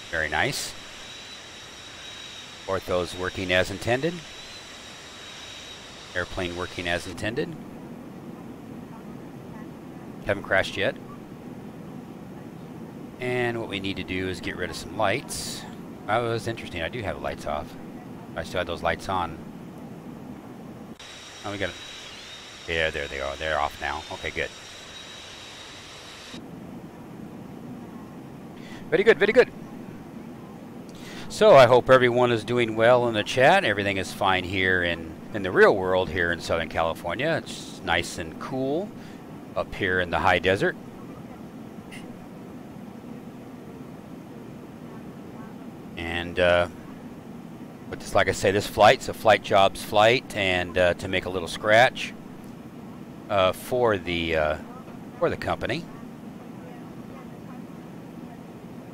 Very nice. Ortho's working as intended. Airplane working as intended. Haven't crashed yet. And what we need to do is get rid of some lights. Oh, it was interesting. I do have the lights off. I still had those lights on. Oh, we got it. Yeah, there they are. They're off now. Okay, good. Very good, very good. So I hope everyone is doing well in the chat. Everything is fine here in the real world here in Southern California. It's nice and cool up here in the high desert. And but just like I say, this flight's a Flight Jobs flight, and to make a little scratch for the company.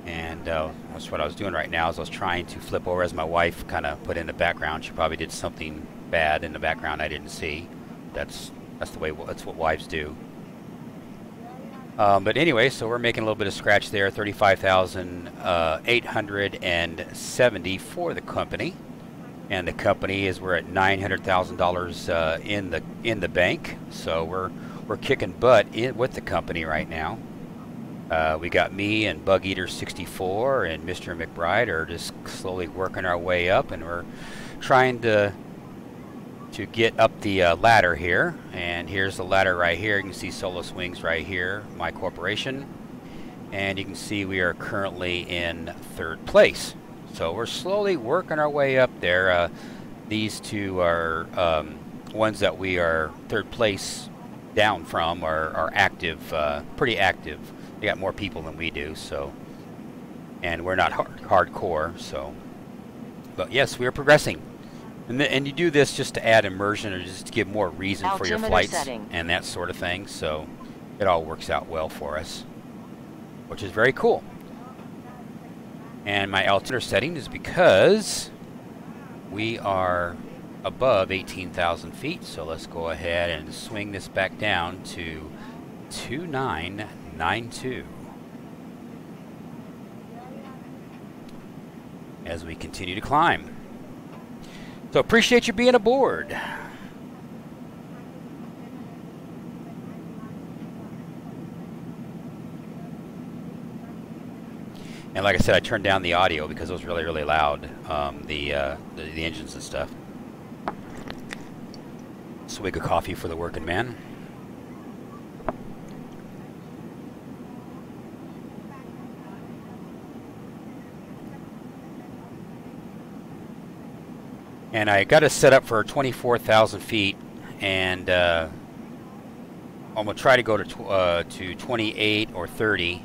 And that's what I was doing right now. Is I was trying to flip over as my wife kind of put in the background. She probably did something bad in the background I didn't see. That's the way. That's what wives do. But anyway, so we're making a little bit of scratch there. 35,870 for the company, and the company is we're at $900,000 in the bank. So we're kicking butt with the company right now. We got me and Bug Eater 64 and Mr. McBride are just slowly working our way up, and we're trying to get up the ladder here. And here's the ladder right here. You can see Solus Wings right here, my corporation, and you can see we are currently in 3rd place. So we're slowly working our way up there. These two are ones that we are 3rd place down from are active, pretty active. They got more people than we do, so, and we're not hardcore, so, but yes, we are progressing. And you do this just to add immersion, or just to give more reason for your flights and that sort of thing. So it all works out well for us, which is very cool. And my altimeter setting is because we are above 18,000 feet. So let's go ahead and swing this back down to 2992 as we continue to climb. So appreciate you being aboard. And like I said, I turned down the audio because it was really, really loud, the engines and stuff. Swig of coffee for the working man. And I got it set up for 24,000 feet, and I'm gonna try to go to 28 or 30,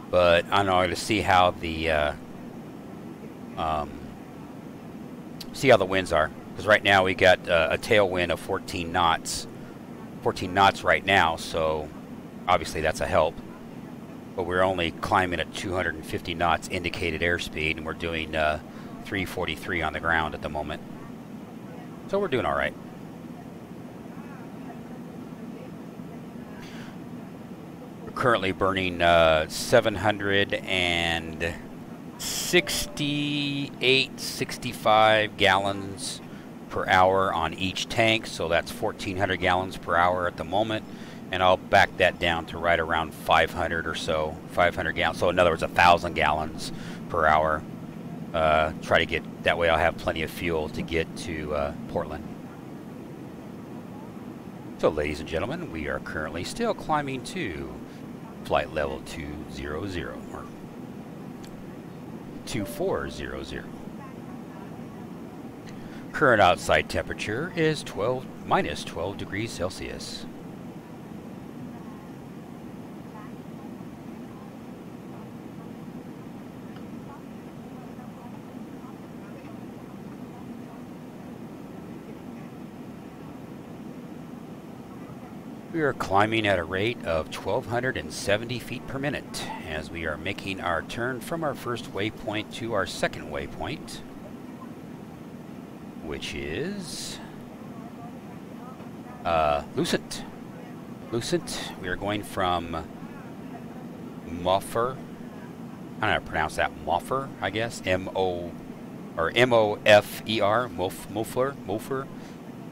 but I don't know, to see how the winds are. Because right now we got a tailwind of 14 knots right now, so obviously that's a help. But we're only climbing at 250 knots indicated airspeed, and we're doing 343 on the ground at the moment. So we're doing all right. We're currently burning 65 gallons per hour on each tank. So that's 1,400 gallons per hour at the moment. And I'll back that down to right around 500 or so, 500 gallons. So in other words, 1,000 gallons per hour. Try to get, that way I'll have plenty of fuel to get to Portland. So ladies and gentlemen, we are currently still climbing to flight level 200, or 2400. Current outside temperature is minus 12 degrees Celsius. We are climbing at a rate of 1,270 feet per minute as we are making our turn from our first waypoint to our second waypoint, which is Lucent. Lucent, we are going from Mofer. I don't know how to pronounce that. Mofer, I guess. M-O-F-E-R. Mofer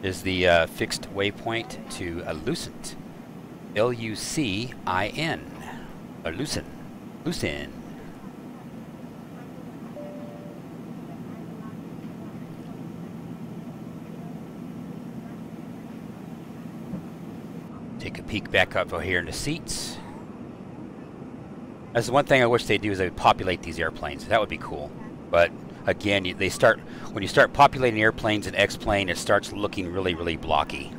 is the fixed waypoint to Lucent. L-U-C-I-N. Lucent. Lucent. Take a peek back up here in the seats. That's the one thing I wish they'd do, is they would populate these airplanes. That would be cool. But again, when you start populating airplanes in X-plane, it starts looking really, really blocky.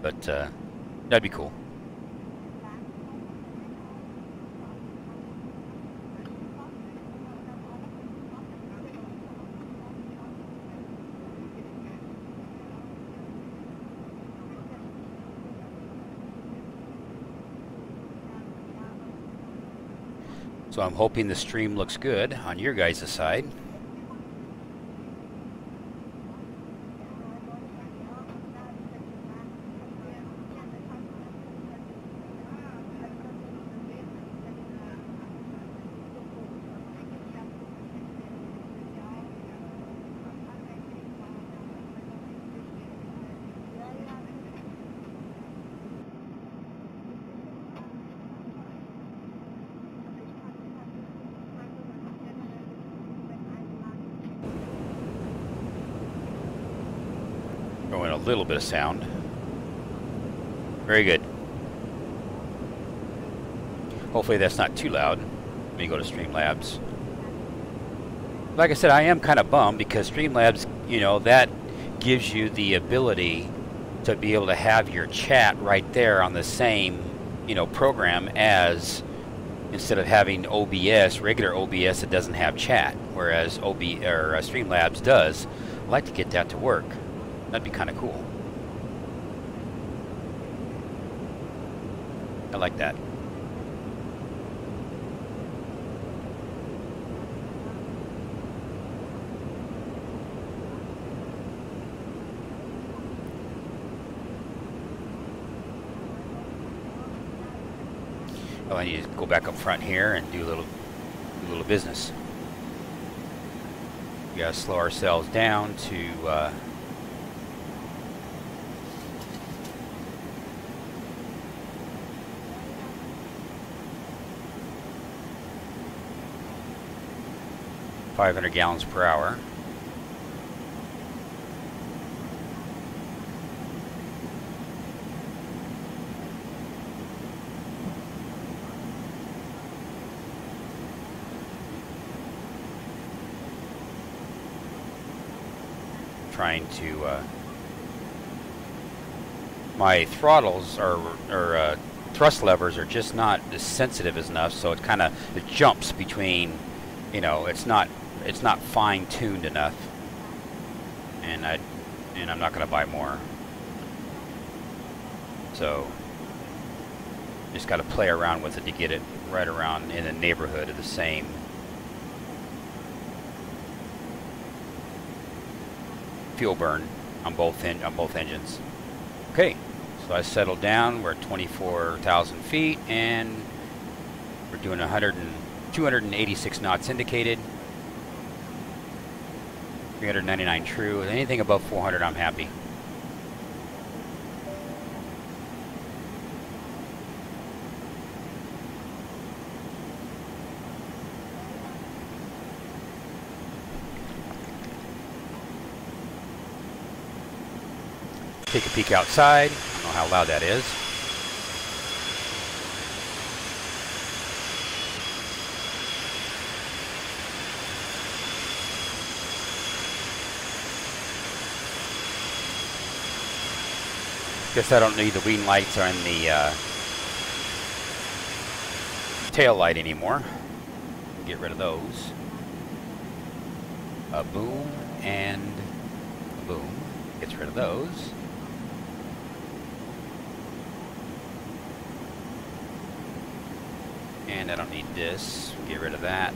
But that'd be cool. So I'm hoping the stream looks good on your guys' side. Throwing a little bit of sound. Very good. Hopefully that's not too loud when you go to Streamlabs. Like I said, I am kind of bummed because Streamlabs, you know, that gives you the ability to be able to have your chat right there on the same, you know, program as, instead of having OBS, regular OBS that doesn't have chat, whereas Streamlabs does. I'd like to get that to work. That'd be kind of cool. I like that. Oh, I need to go back up front here and do a little business. We gotta slow ourselves down to 500 gallons per hour. Trying to my throttles or thrust levers are just not as sensitive as enough, so it jumps between, you know, it's not fine-tuned enough, and I'm not going to buy more. So just got to play around with it to get it right around in the neighborhood of the same. Fuel burn on both engines. Okay, so I settled down. We're at 24,000 feet, and we're doing 286 knots indicated. 399 true. Anything above 400, I'm happy. Take a peek outside. I don't know how loud that is. Guess I don't need the wing lights on the tail light anymore. Get rid of those. A boom and a boom. Gets rid of those. And I don't need this. Get rid of that.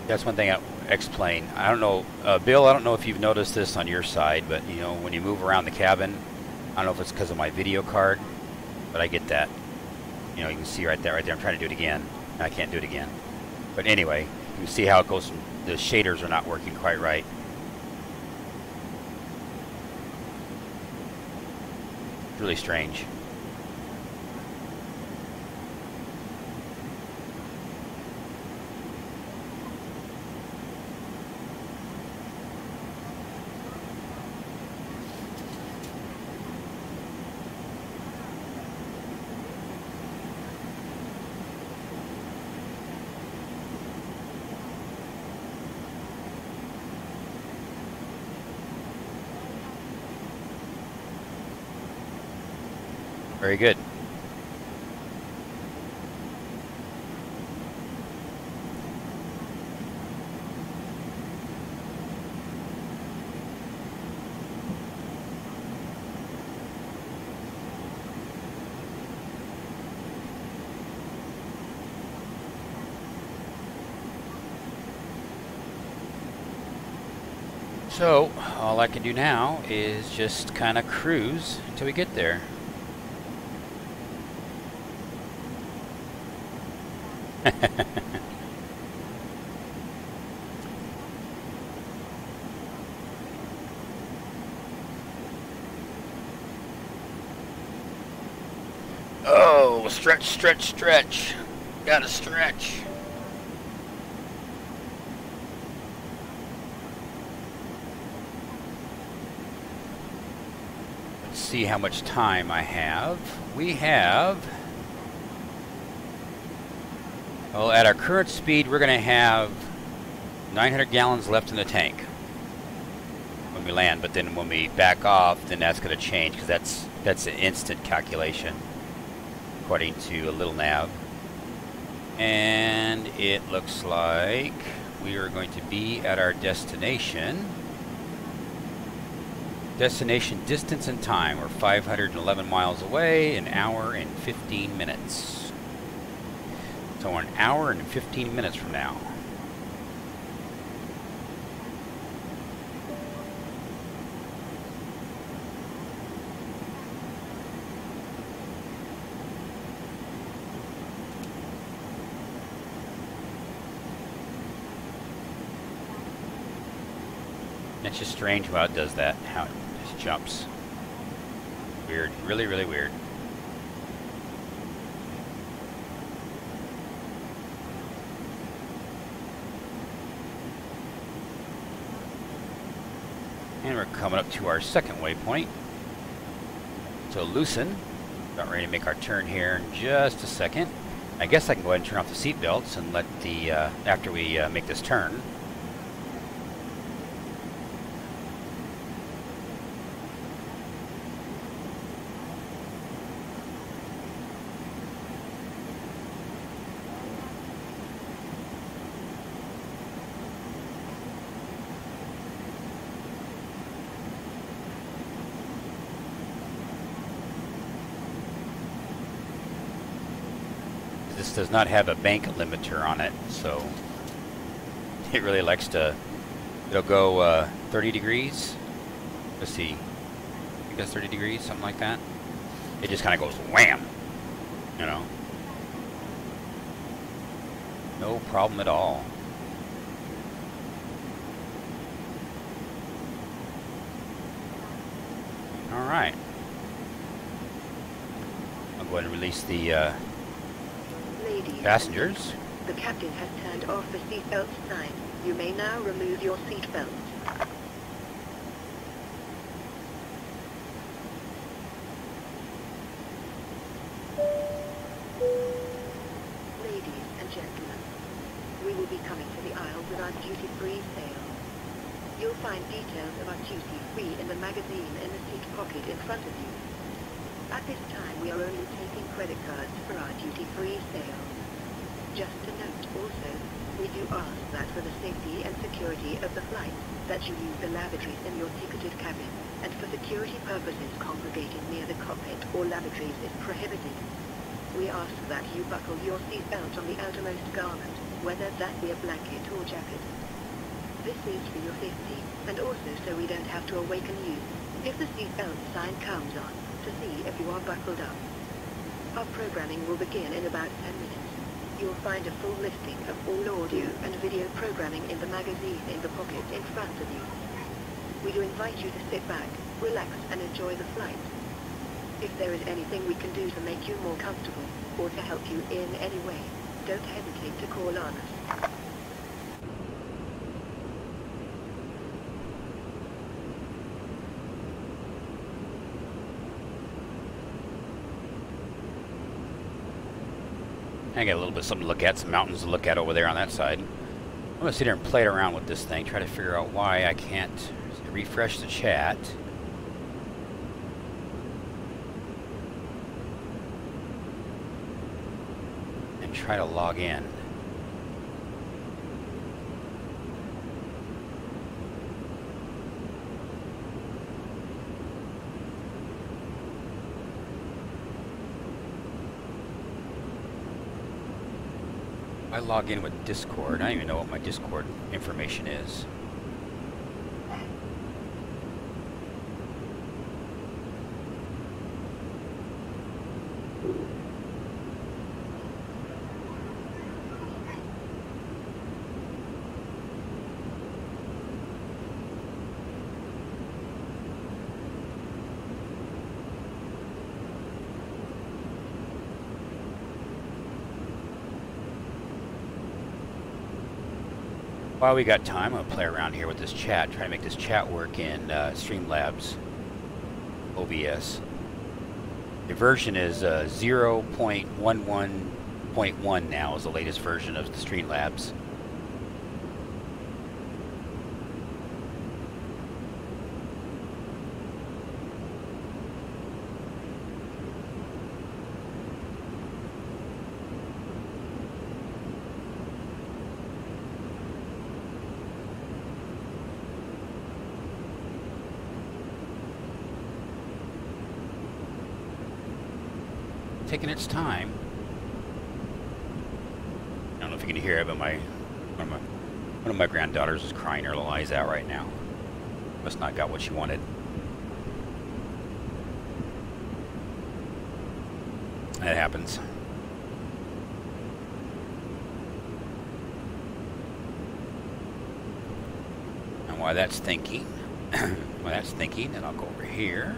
That's one thing I explain. I don't know, Bill, I don't know if you've noticed this on your side, but you know, when you move around the cabin, I don't know if it's because of my video card, but I get that. You know, you can see right there. I'm trying to do it again. I can't do it again. But anyway, you can see how it goes. The shaders are not working quite right. It's really strange. Very good. So, all I can do now is just kind of cruise until we get there. Oh, stretch, stretch, stretch. Gotta stretch. Let's see how much time I have. We have... Well, at our current speed, we're going to have 900 gallons left in the tank when we land. But then when we back off, then that's going to change because that's an instant calculation according to a little nav. And it looks like we are going to be at our destination. Destination distance and time. We're 511 miles away, an hour and 15 minutes. So an hour and 15 minutes from now. It's just strange how it does that, how it just jumps. Weird, really, really weird. And we're coming up to our second waypoint. So loosen. About ready to make our turn here in just a second. I guess I can go ahead and turn off the seat belts and let the, after we make this turn. This does not have a bank limiter on it, so it really likes to, it'll go 30 degrees. Let's see, I think that's 30 degrees, something like that. It just kind of goes wham, you know. No problem at all. All right. I'll go ahead and release the Ladies passengers. The captain has turned off the seatbelt sign. You may now remove your seatbelt. Ladies and gentlemen, we will be coming to the aisle with our duty-free sale. You'll find details of our duty-free in the magazine in the seat pocket in front of you. At this time, we are only taking credit cards for our duty-free sales. Just a note also, we do ask that for the safety and security of the flight, that you use the lavatories in your ticketed cabin, and for security purposes congregating near the cockpit or lavatories is prohibited. We ask that you buckle your seatbelt on the outermost garment, whether that be a blanket or jacket. This is for your safety, and also so we don't have to awaken you, if the seatbelt sign comes on, to see if you are buckled up. Our programming will begin in about 10 minutes. You'll find a full listing of all audio and video programming in the magazine in the pocket in front of you. We do invite you to sit back, relax, and enjoy the flight. If there is anything we can do to make you more comfortable, or to help you in any way, don't hesitate to call on us. I got a little bit of something to look at, some mountains to look at over there on that side. I'm going to sit here and play around with this thing, try to figure out why I can't refresh the chat. And try to log in. I log in with Discord. I don't even know what my Discord information is. While we got time, I'm going to play around here with this chat, try to make this chat work in Streamlabs OBS. The version is 0.11.1 now is the latest version of the Streamlabs. Taking its time. I don't know if you can hear it, but one of my granddaughters is crying her little eyes out right now. Must not got what she wanted. That happens. And while that's thinking, then I'll go over here.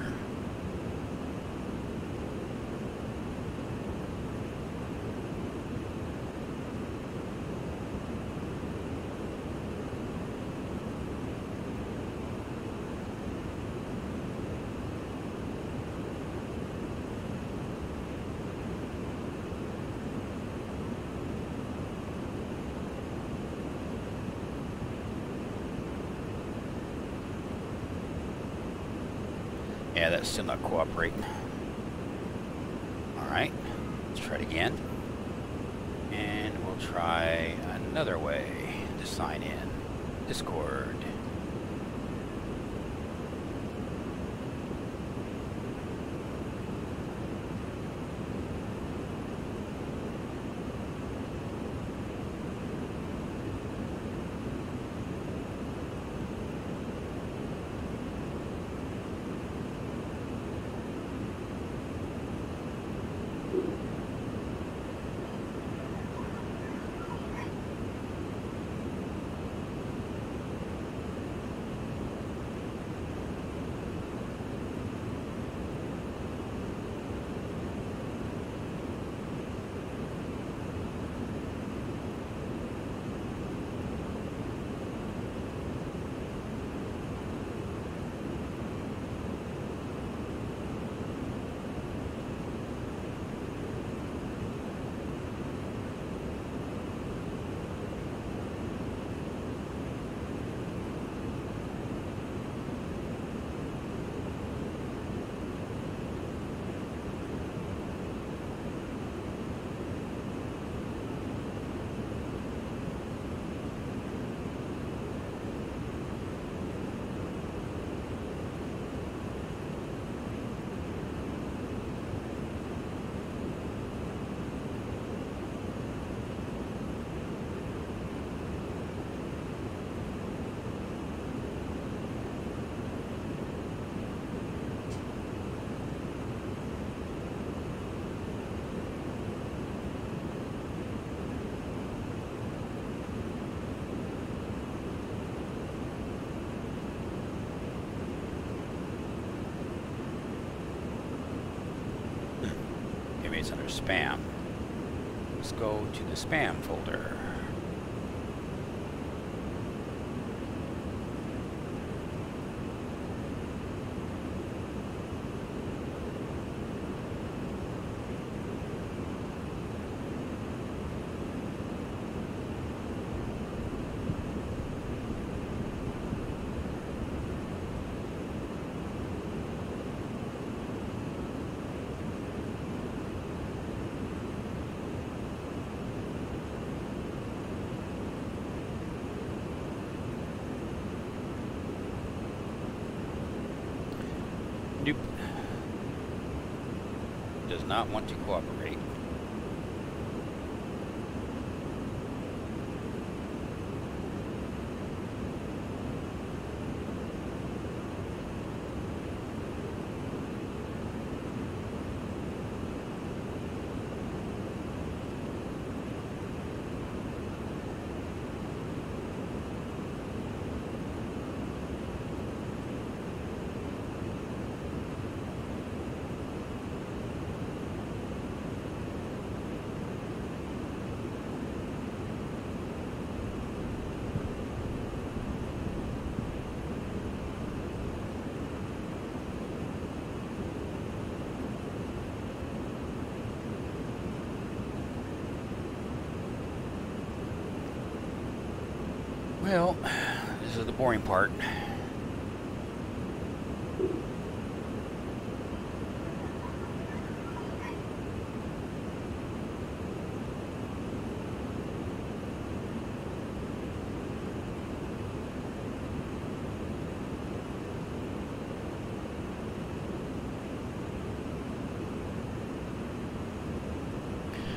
Yeah, that's still not cooperating. Alright, let's try it again. And we'll try another way to sign in. Discord. Anyways, under spam. Let's go to the spam folder. Nope. Does not want to cooperate. Well, this is the boring part.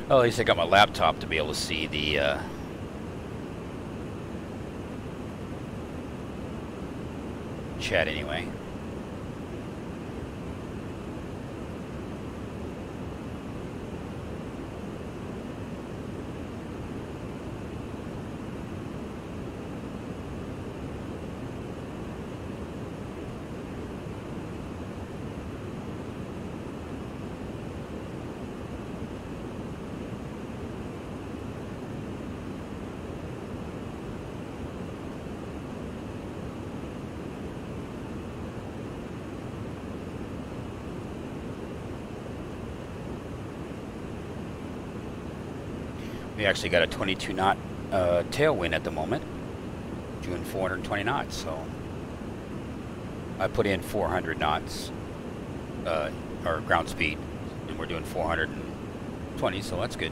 Well, at least I got my laptop to be able to see the chat anyway. We actually got a 22 knot tailwind at the moment, doing 420 knots. So I put in 400 knots, or ground speed, and we're doing 420, so that's good.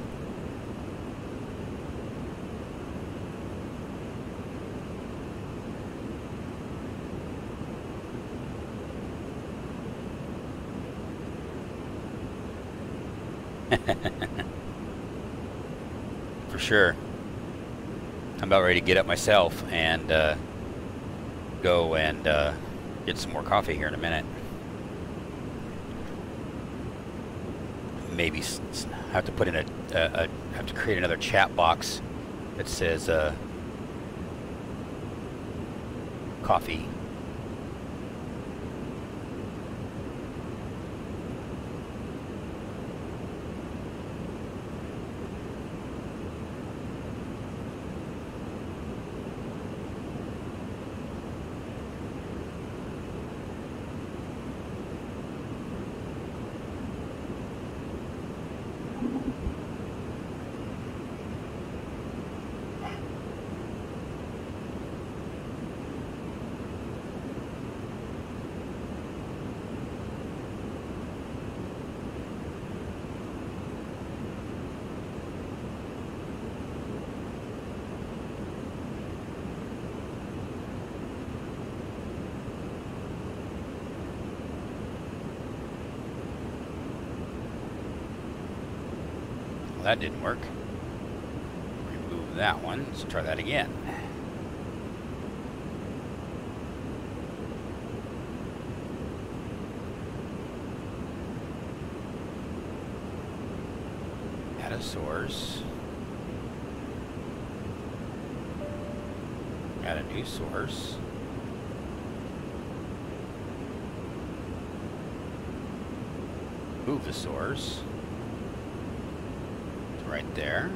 For sure. I'm about ready to get up myself and go and get some more coffee here in a minute. Maybe have to put in have to create another chat box that says coffee. Well, that didn't work. Remove that one. Let's try that again. Add a source. Add a new source. Move the source. right there.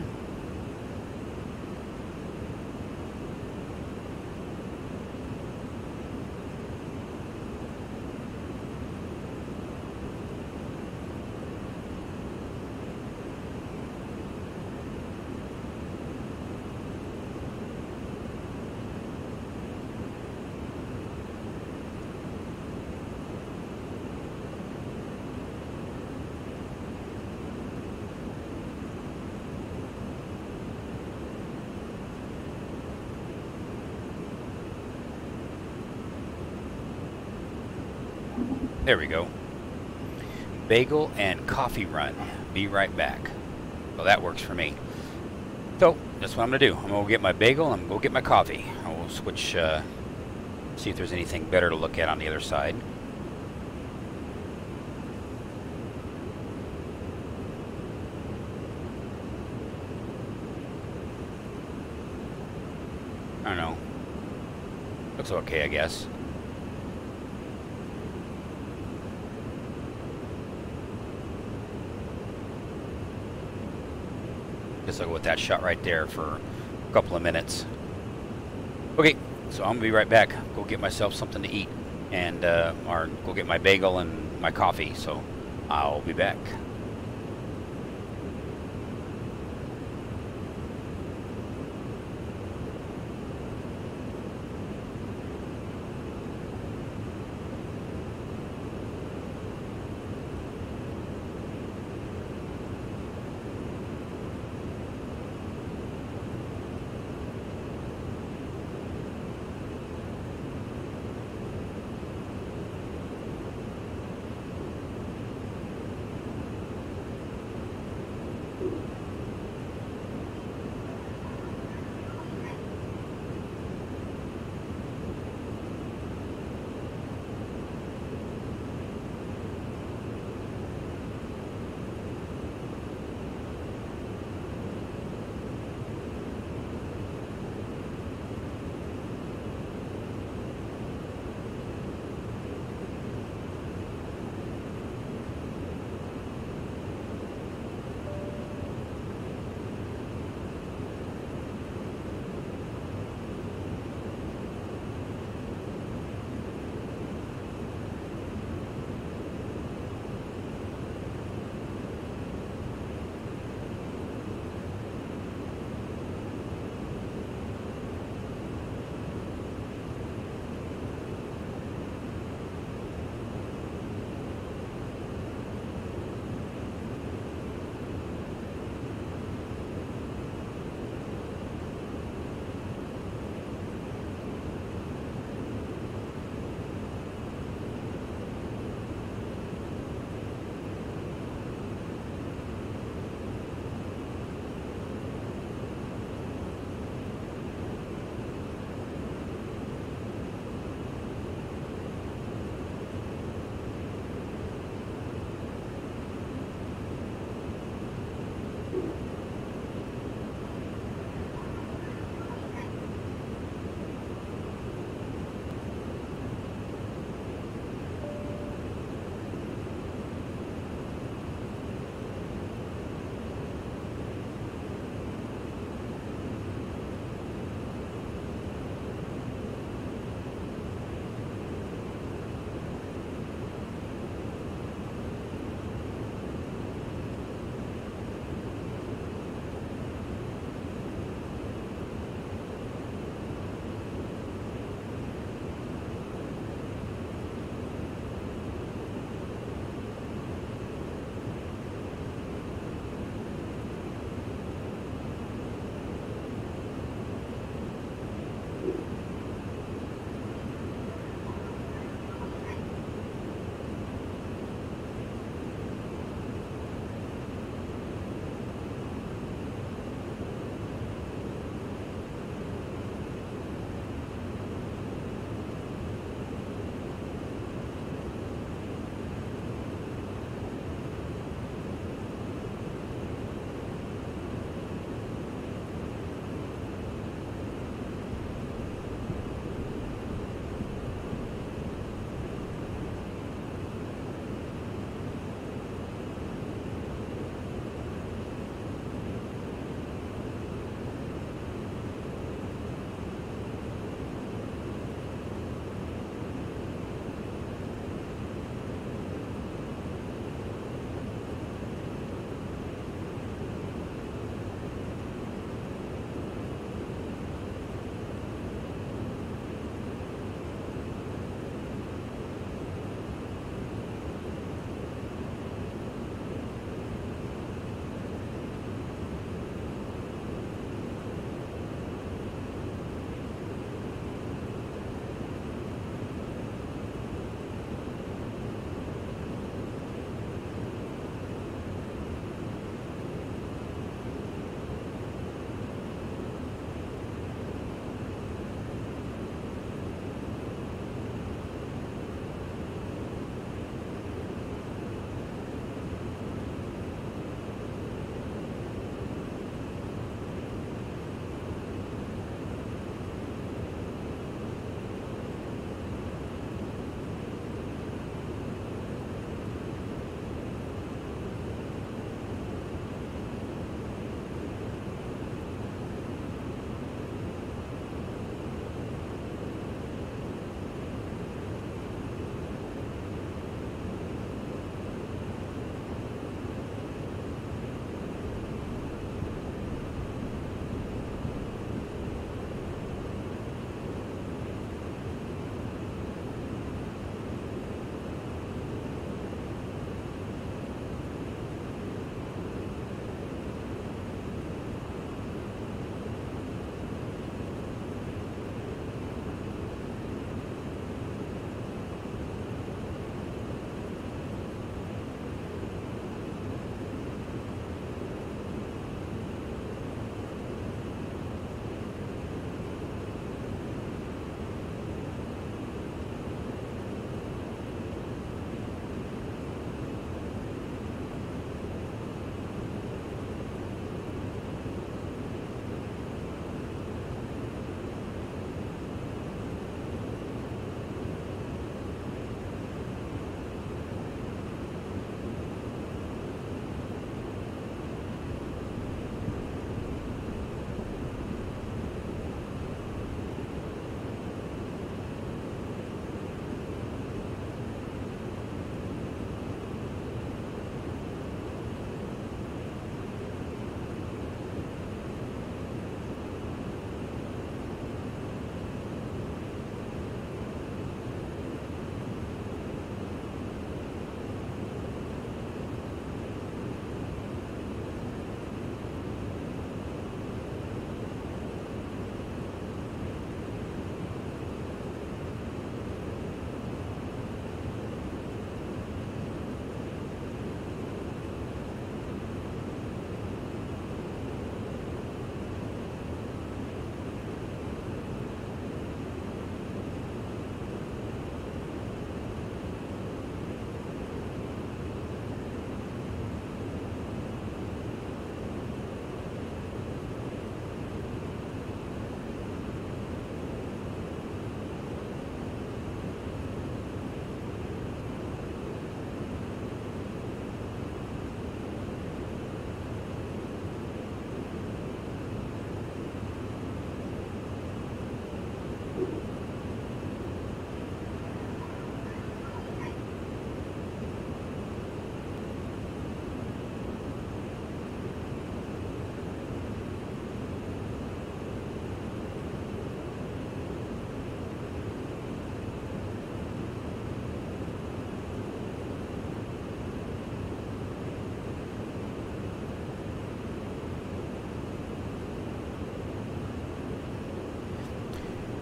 There we go. Bagel and coffee run. Be right back. Well, that works for me. So, that's what I'm going to do. I'm going to go get my bagel and I'm going to go get my coffee. I will switch, see if there's anything better to look at on the other side. I don't know. Looks okay, I guess. Guess I'll go with that shot right there for a couple of minutes. Okay, so I'm gonna be right back. Go get myself something to eat, and or go get my bagel and my coffee. So I'll be back.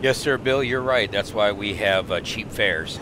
Yes, sir, Bill, you're right. That's why we have cheap fares.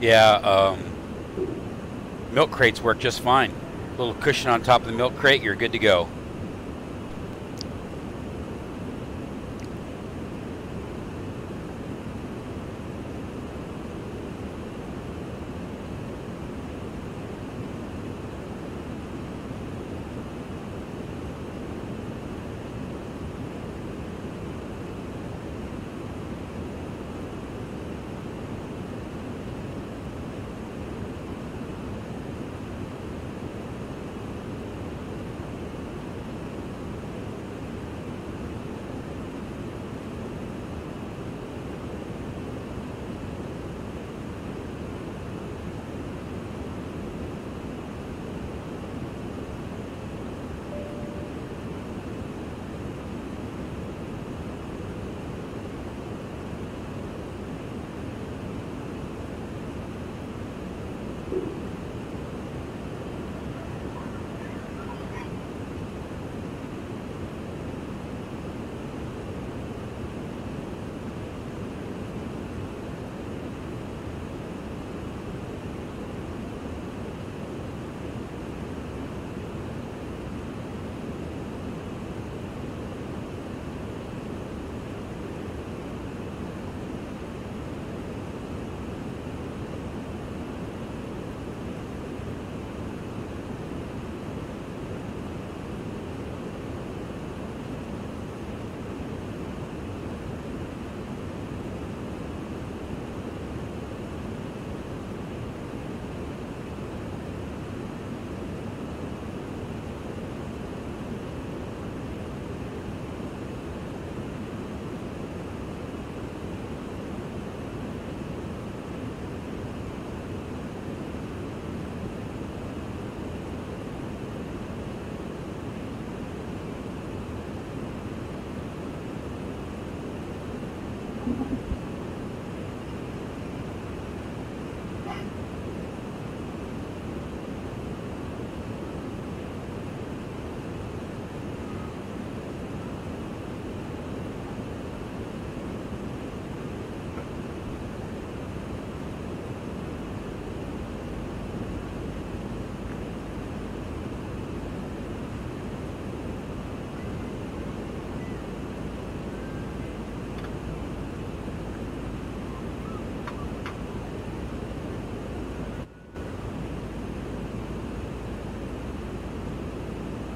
Yeah, milk crates work just fine. A little cushion on top of the milk crate, you're good to go.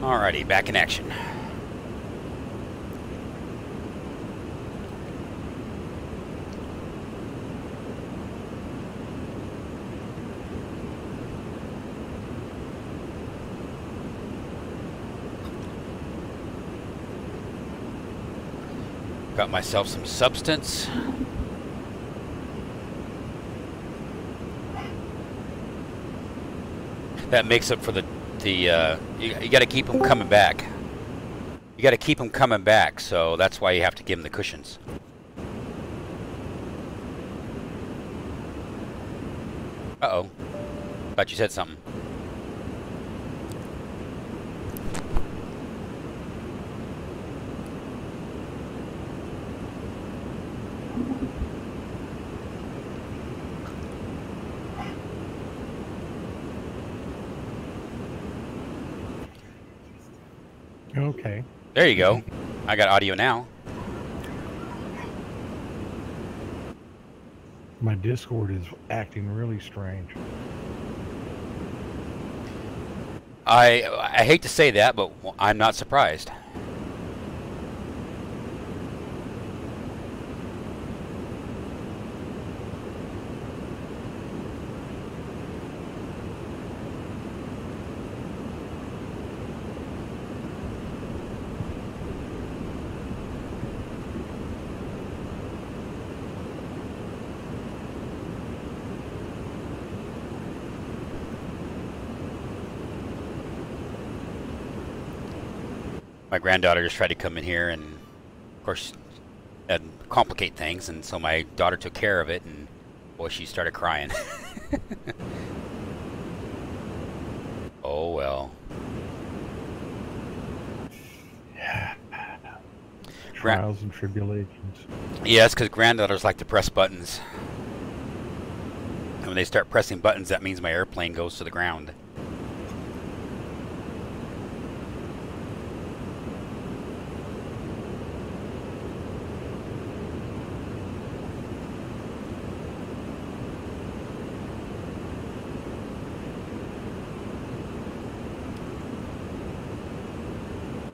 Alrighty, back in action. Got myself some substance. That makes up for the you got to keep them coming back. You got to keep them coming back, so that's why you have to give them the cushions. Uh-oh. Thought you said something. Okay. There you go. I got audio now. My Discord is acting really strange. I hate to say that, but I'm not surprised. My granddaughter just tried to come in here and, of course, complicate things, and so my daughter took care of it, and boy, she started crying. Oh, well. Trials and tribulations. Yes, because granddaughters like to press buttons. And when they start pressing buttons, that means my airplane goes to the ground.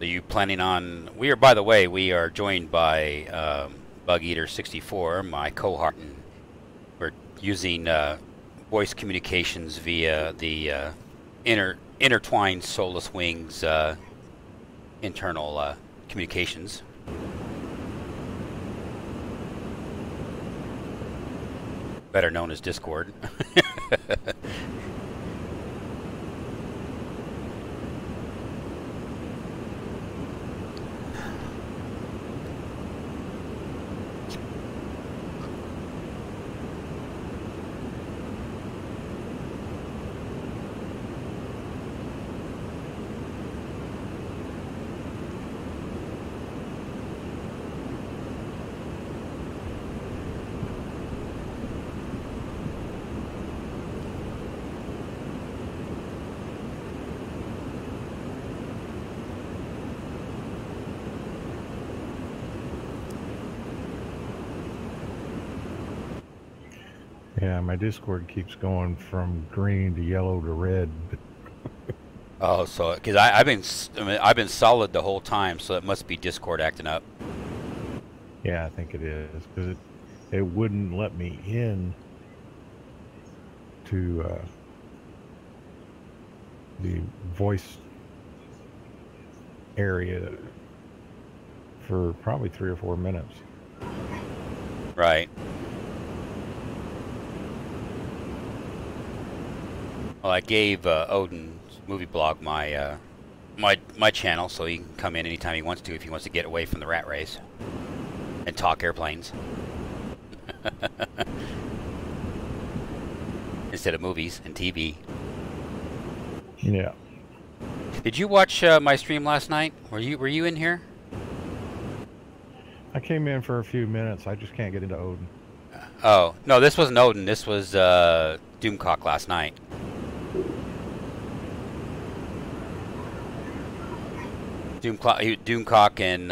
Are you planning on... We are, by the way, we are joined by Bug Eater 64, my cohort, and we're using voice communications via the intertwined Solus Wings internal communications. Better known as Discord. Yeah, my Discord keeps going from green to yellow to red. Oh, so because I've been solid the whole time, so it must be Discord acting up. Yeah, I think it is, because it wouldn't let me in to the voice area for probably 3 or 4 minutes. Right. Well, I gave Odin's movie blog my my channel, so he can come in anytime he wants to if he wants to get away from the rat race and talk airplanes instead of movies and TV. Yeah. Did you watch my stream last night? Were you in here? I came in for a few minutes. I just can't get into Odin. Oh no, this wasn't Odin. This was Doomcock last night. Doomcock and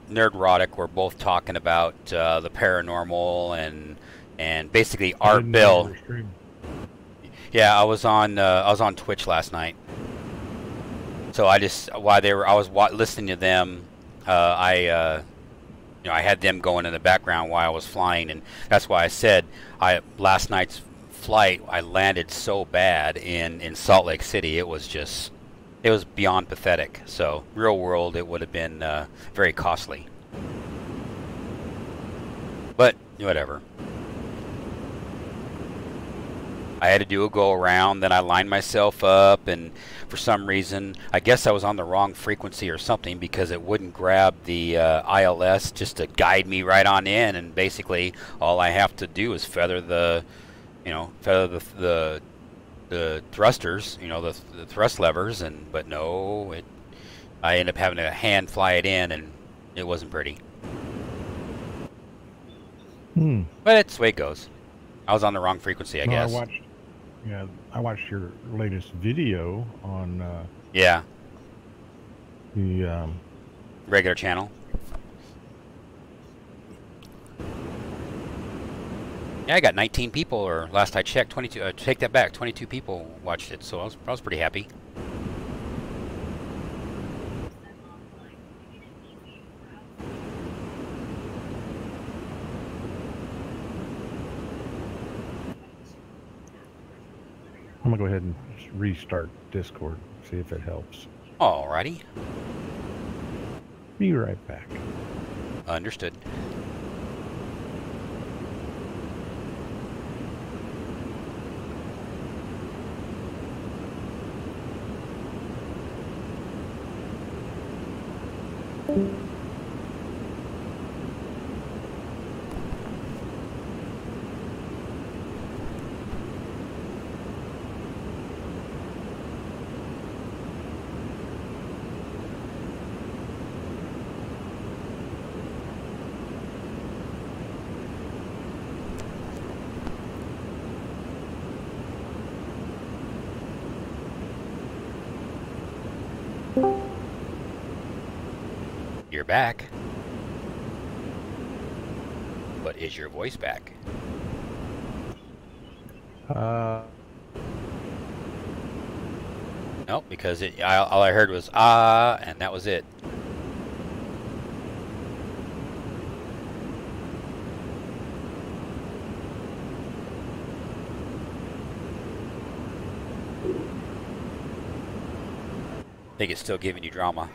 Nerdrotic were both talking about the paranormal and basically Art Bill. Yeah, I was on Twitch last night. So I just while I was listening to them, you know, I had them going in the background while I was flying, and that's why I said last night's flight I landed so bad in Salt Lake City. It was beyond pathetic. So real world, it would have been very costly. But whatever. I had to do a go around, then I lined myself up, and for some reason, I guess I was on the wrong frequency or something, because it wouldn't grab the ILS just to guide me right on in, and basically all I have to do is feather the thrusters, you know, the thrust levers, but no, I ended up having to hand fly it in, and it wasn't pretty. But it's the way it goes. I was on the wrong frequency, I guess. I watched your latest video on the the regular channel. Yeah, I got 19 people, or last I checked, 22. Take that back, 22 people watched it, so I was pretty happy. I'm gonna go ahead and restart Discord, see if it helps. Alrighty. Be right back. Understood. You're back. But is your voice back? Nope, because all I heard was and that was it. I think it's still giving you drama.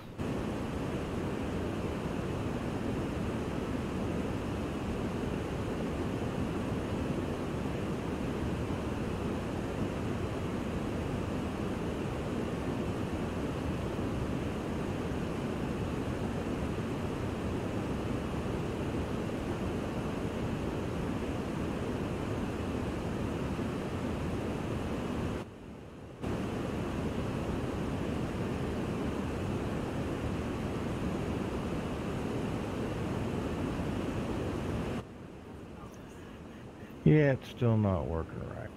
Yeah, it's still not working right.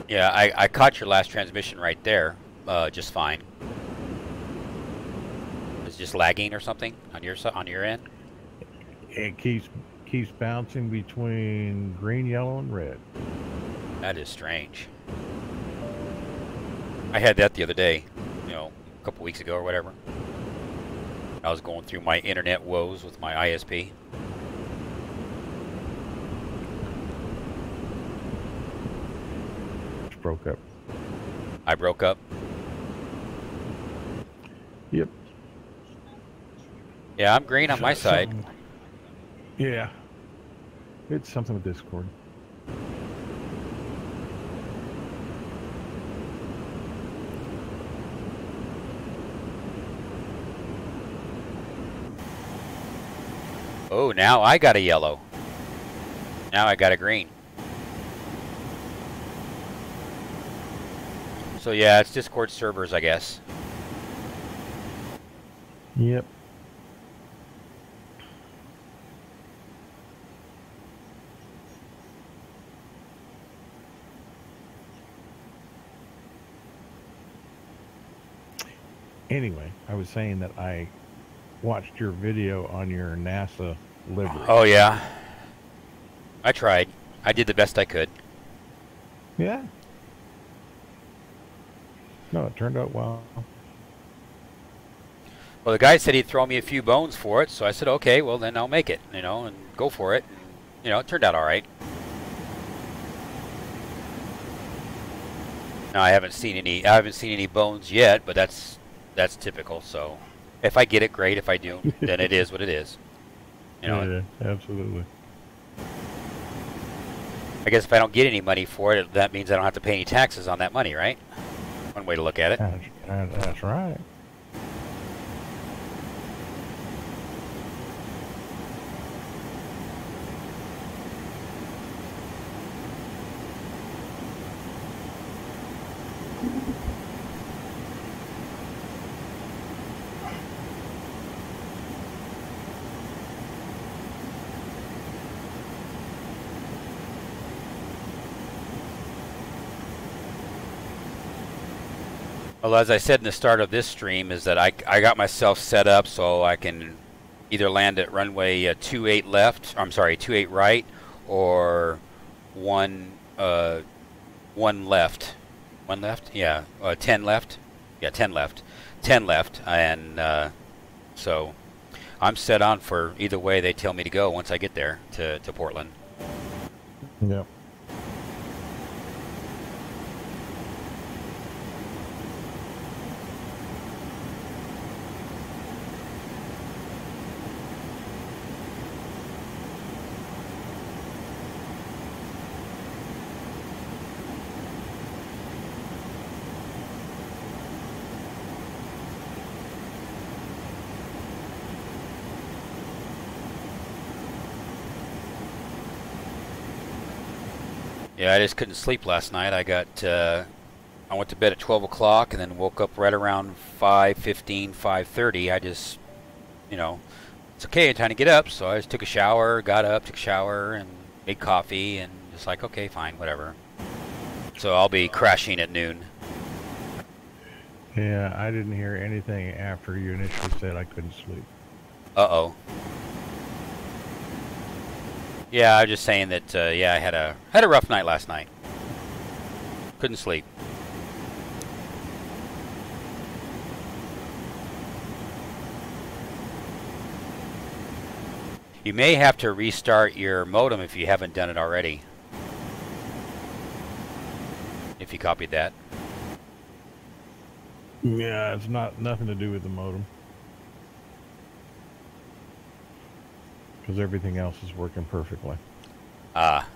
Yeah, I caught your last transmission right there, just fine. It's just lagging or something on your end. It keeps bouncing between green, yellow, and red. That is strange. I had that the other day, you know, a couple weeks ago or whatever. I was going through my internet woes with my ISP. Broke up. I broke up. Yep. Yeah, I'm green on my side. Yeah. It's something with Discord. Oh, now I got a yellow. Now I got a green. So yeah, it's Discord servers, I guess. Yep. Anyway, I was saying that I watched your video on your NASA livery. Oh yeah. I tried. I did the best I could. Yeah. No, it turned out well. Well, the guy said he'd throw me a few bones for it, so I said, okay, well then I'll make it, you know, and go for it. And, you know, it turned out all right. Now I haven't seen any bones yet, but that's typical. So if I get it, great. If I do, then it is what it is. You know. Yeah, absolutely. I guess if I don't get any money for it, that means I don't have to pay any taxes on that money, right? One way to look at it. That's right. Well, as I said in the start of this stream, is that I got myself set up so I can either land at runway 28 left. I'm sorry, 28 right, or one left. 1 left? Yeah, 10 left. Yeah, 10 left. 10 left, and so I'm set on for either way they tell me to go once I get there to Portland. Yep. Yeah, I just couldn't sleep last night. I went to bed at 12 o'clock and then woke up right around 5:15, 5:30. I just, you know, it's okay, time to get up. So I just took a shower, got up, took a shower, and made coffee, and just like, okay, fine, whatever. So I'll be crashing at noon. Yeah, I didn't hear anything after you initially said I couldn't sleep. Uh-oh. Yeah, I was just saying that, yeah, I had a rough night last night. Couldn't sleep. You may have to restart your modem if you haven't done it already. If you copied that. Yeah, it's nothing to do with the modem. Because everything else is working perfectly. Ah.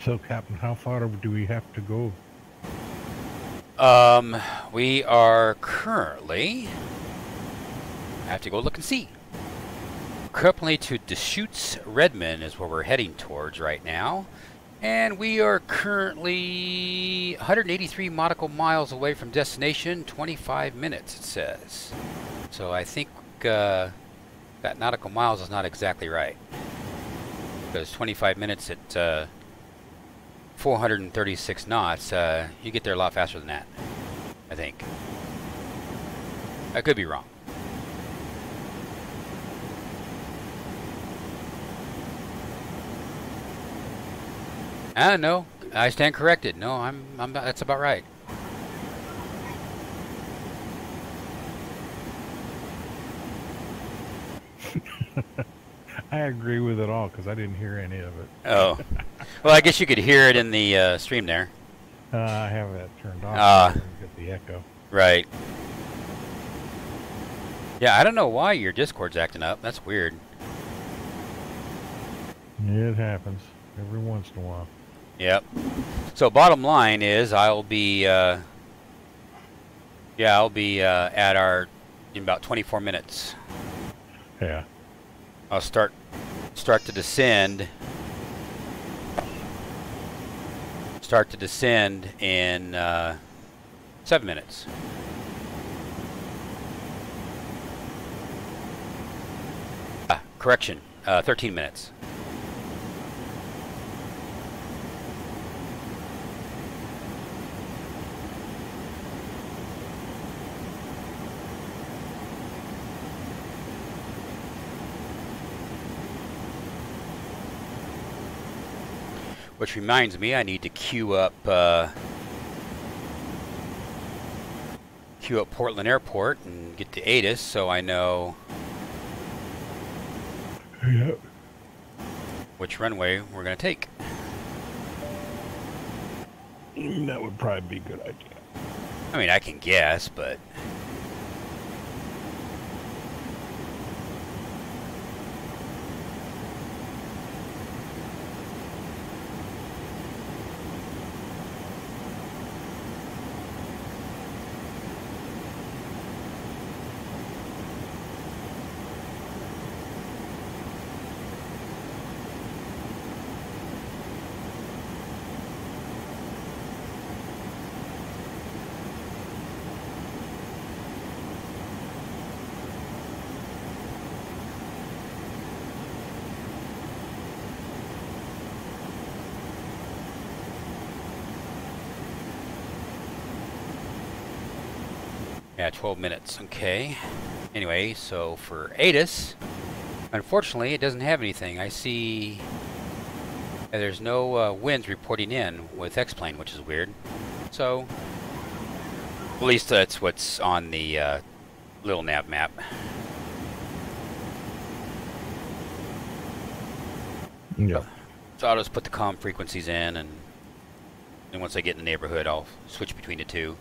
So, Captain, how far do we have to go? We are currently. I have to go look and see. Currently to Deschutes Redmond is where we're heading towards right now. And we are currently 183 nautical miles away from destination, 25 minutes, it says. So I think that nautical miles is not exactly right. Because 25 minutes at 436 knots, you get there a lot faster than that, I think. I could be wrong. No, I stand corrected. No, I'm that's about right. I agree with it all because I didn't hear any of it. Oh, well, I guess you could hear it in the stream there. I have that turned off. So get the echo. Right. Yeah, I don't know why your Discord's acting up. That's weird. It happens every once in a while. Yep. So bottom line is, I'll be at our in about 24 minutes. Yeah. I'll start to descend. Start to descend in 7 minutes. Correction, 13 minutes. Which reminds me, I need to queue up Portland Airport and get to ATIS so I know which runway we're going to take. That would probably be a good idea. I mean, I can guess, but... Yeah, 12 minutes. Okay. Anyway, so for ATIS, unfortunately, it doesn't have anything. I see there's no winds reporting in with X-Plane, which is weird. So, at least that's what's on the little nav map. Yeah. So I'll just put the comm frequencies in, and then once I get in the neighborhood, I'll switch between the two.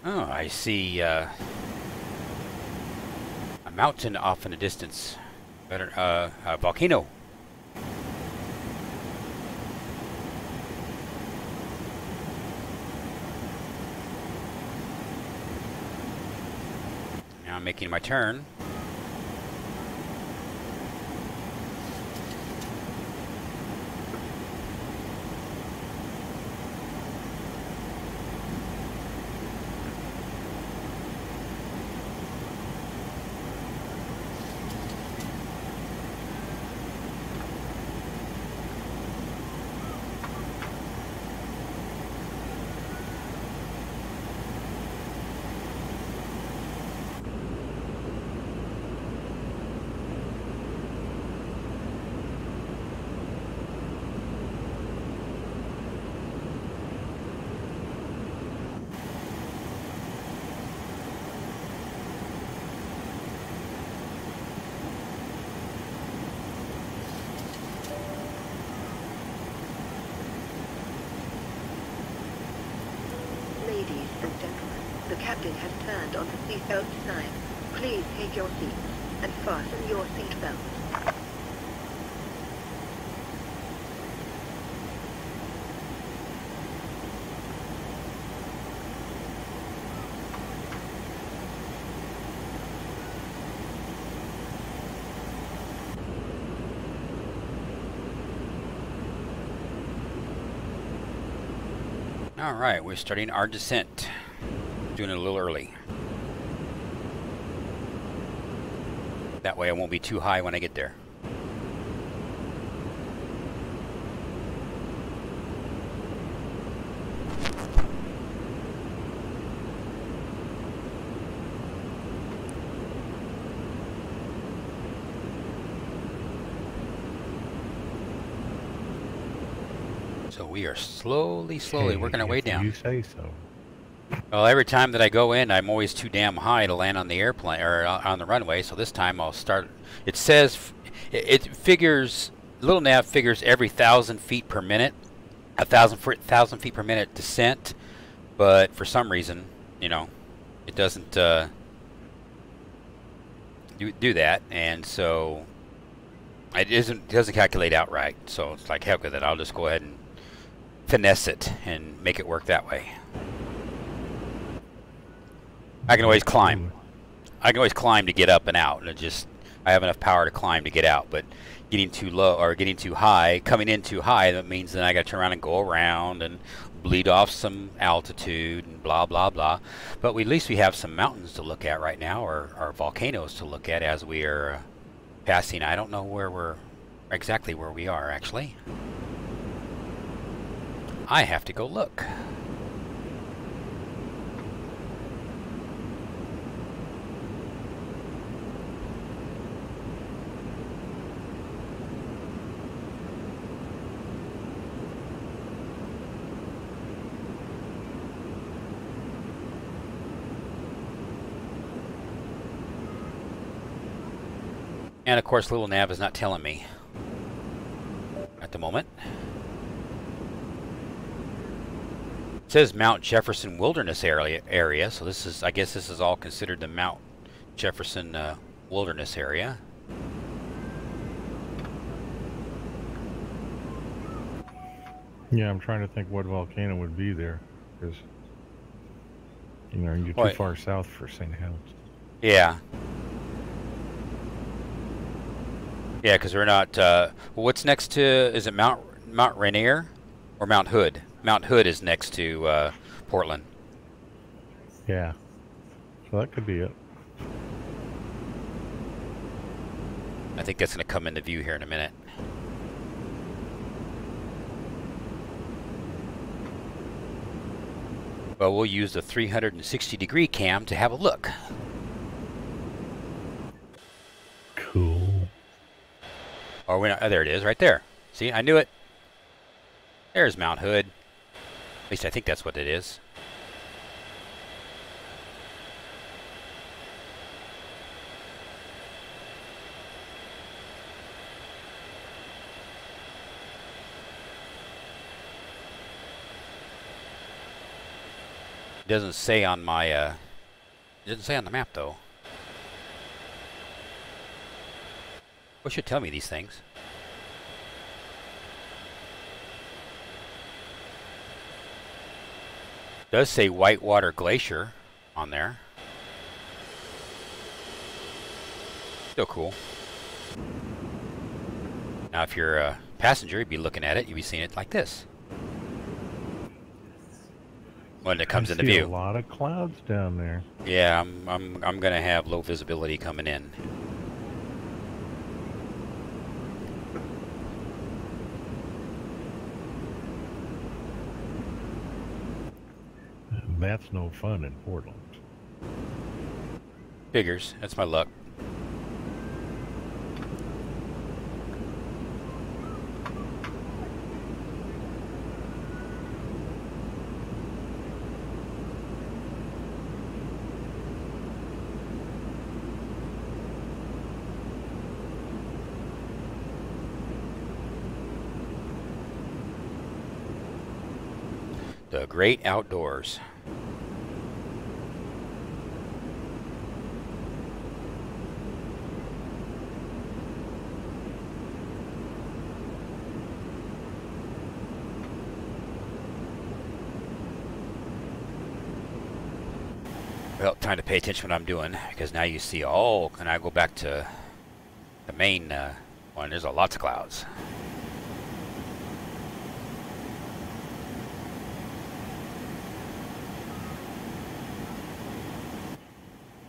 Oh, I see a mountain off in the distance. Better, a volcano. Now I'm making my turn. Ladies and gentlemen, the captain has turned on the seatbelt sign. Please take your seats and fasten your seatbelts. All right, we're starting our descent. Doing it a little early. That way I won't be too high when I get there. So we are slowly working our way If down. You say so. Well, every time that I go in, I'm always too damn high to land on the airplane or on the runway. So this time I'll start. It says it figures. Little nav figures every 1,000 feet per minute, 1,000 feet per minute descent. But for some reason, you know, it doesn't do that, and so it doesn't calculate out right. So it's like, heck with it. I'll just go ahead and finesse it and make it work that way. I can always climb. I can always climb to get up and out. And I have enough power to climb to get out, but getting too low or getting too high, coming in too high, that means then I got to turn around and go around and bleed off some altitude and blah blah blah. But at least we have some mountains to look at right now, or volcanoes to look at as we are passing. I don't know exactly where we are actually. I have to go look. And of course, little nav is not telling me at the moment. It says Mount Jefferson Wilderness area, so this is, I guess this is all considered the Mount Jefferson Wilderness area. Yeah, I'm trying to think what volcano would be there, because you know you're too far south for St. Helens. Yeah. Yeah, because we're not. What's next to? Is it Mount Rainier or Mount Hood? Mount Hood is next to Portland. Yeah, so that could be it. I think that's going to come into view here in a minute. Well, we'll use the 360-degree cam to have a look. Cool. Or we're not, oh, there it is, right there. See, I knew it. There's Mount Hood. At least I think that's what it is. It doesn't say on my, it doesn't say on the map though. What should tell me these things? It does say Whitewater Glacier on there. Still cool. Now if you're a passenger, you'd be looking at it, you'd be seeing it like this. When it comes into view. A lot of clouds down there. Yeah, I'm gonna have low visibility coming in. That's no fun in Portland. Figures. That's my luck. The great outdoors. Well, time to pay attention to what I'm doing, because now you see all, and I go back to the main one, there's lots of clouds.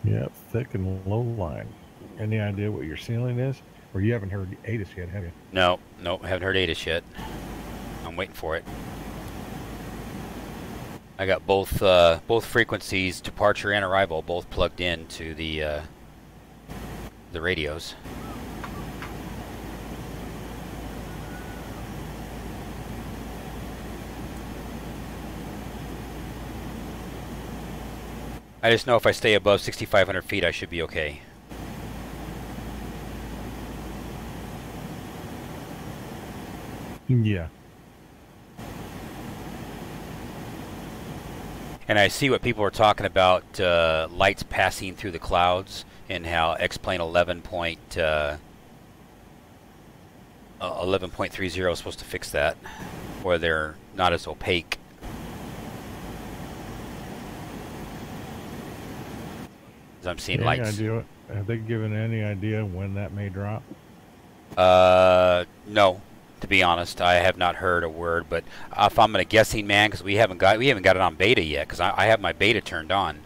Yep, thick and low line. Any idea what your ceiling is? Or you haven't heard ATIS yet, have you? No, haven't heard ATIS yet. I'm waiting for it. I got both frequencies, departure and arrival, both plugged into the radios. I just know if I stay above 6,500 feet, I should be okay. Yeah. And I see what people are talking about, lights passing through the clouds, and how X-Plane 11.30 is supposed to fix that, where they're not as opaque. As I'm seeing lights. Have they given any idea when that may drop? No. To be honest, I have not heard a word, but if I'm a guessing man, because we haven't got it on beta yet, because I have my beta turned on,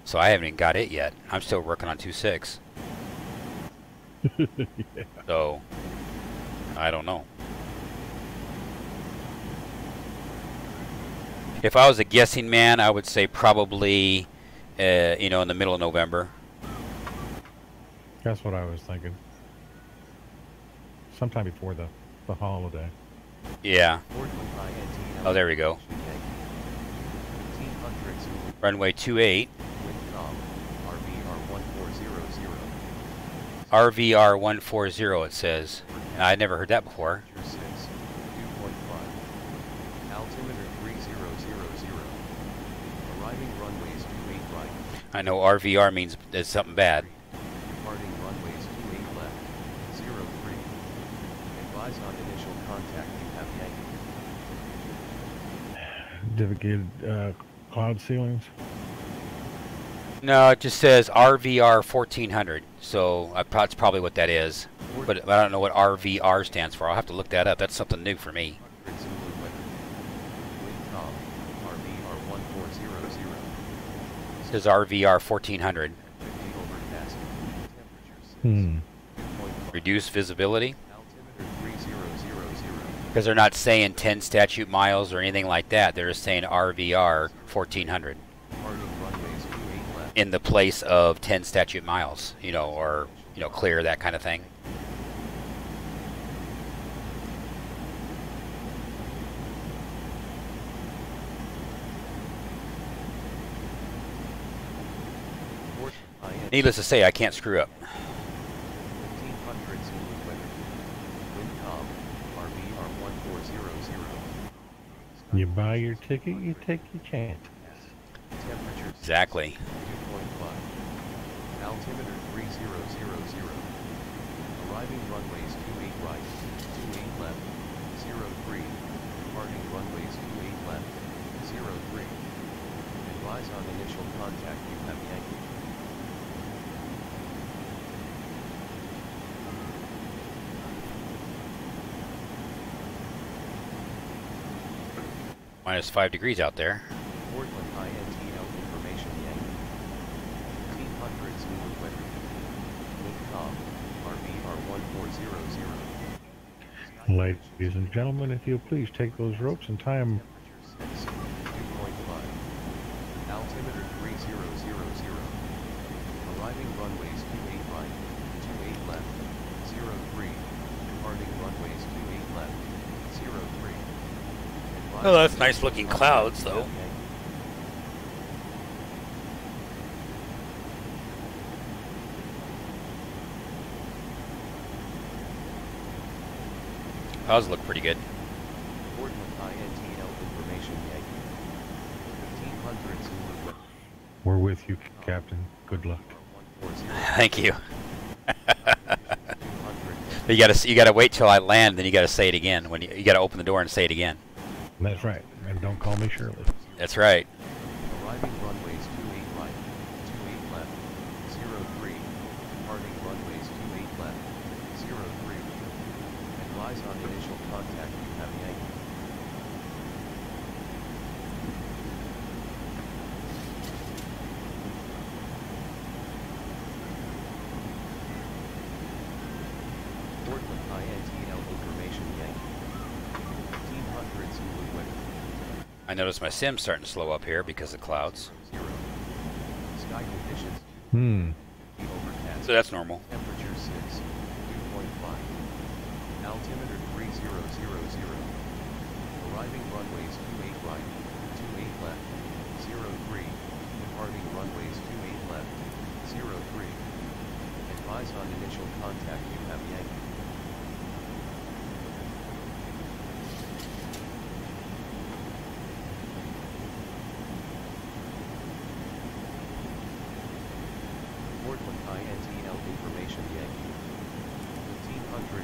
so I haven't even got it yet. I'm still working on 2.6. Yeah. So I don't know. If I was a guessing man, I would say probably in the middle of November. That's what I was thinking. Sometime before the holiday. Yeah. Oh, there we go. Runway 28. RVR 140 it says. I never heard that before. I know RVR means it's something bad. Departing runways 28 left, 03. Advise on initial contact you have Yankee. Dedicated cloud ceilings? No, it just says RVR 1400. So that's probably what that is. But I don't know what RVR stands for. I'll have to look that up. That's something new for me. It says RVR 1400. Reduce visibility? Because they're not saying 10 statute miles or anything like that. They're just saying RVR 1400. In the place of 10 statute miles, or, clear, that kind of thing. Needless to say, I can't screw up. You buy your ticket, you take your chance. Exactly. 2.5. Altimeter 3000. Arriving runways 28 right, 28 left, 03. Departing runways 28 left, 03. Advise on initial contact you have Yankee. Minus 5 degrees out there. Portland INTL information Yankee. 1500 Zulu weather. Wind calm, RVR 1400. Ladies and gentlemen, if you'll please take those ropes and tie them. Temperature 2.5. Altimeter 3000. Arriving runways 28 right, 28 left, 03. Departing runways 28 left, 03. Oh, that's nice looking clouds, though. Clouds look pretty good. Portland INTL information Yankee. 1500 Zulu weather. We're with you, Captain. Good luck. Thank you. You gotta wait till I land, then you gotta say it again. When you gotta open the door and say it again. That's right. And don't call me Shirley. That's right. Arriving runways 28 right, 28 left, 03. Departing runways 28 left, 03. Advise on initial contact you have Yankee. Portland INTL information Yankee. 1500 Zulu weather. I noticed my sim's starting to slow up here because of clouds. 0. Sky conditions. Overcast. So that's normal. Temperature 6. 2.5. Altimeter 3000. Arriving runways 28 right, 28 left, 03. Departing runways 28 left, 03. Advise on initial contact you have Yankee. Portland INTL information Yankee. 1500.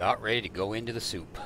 About ready to go into the soup.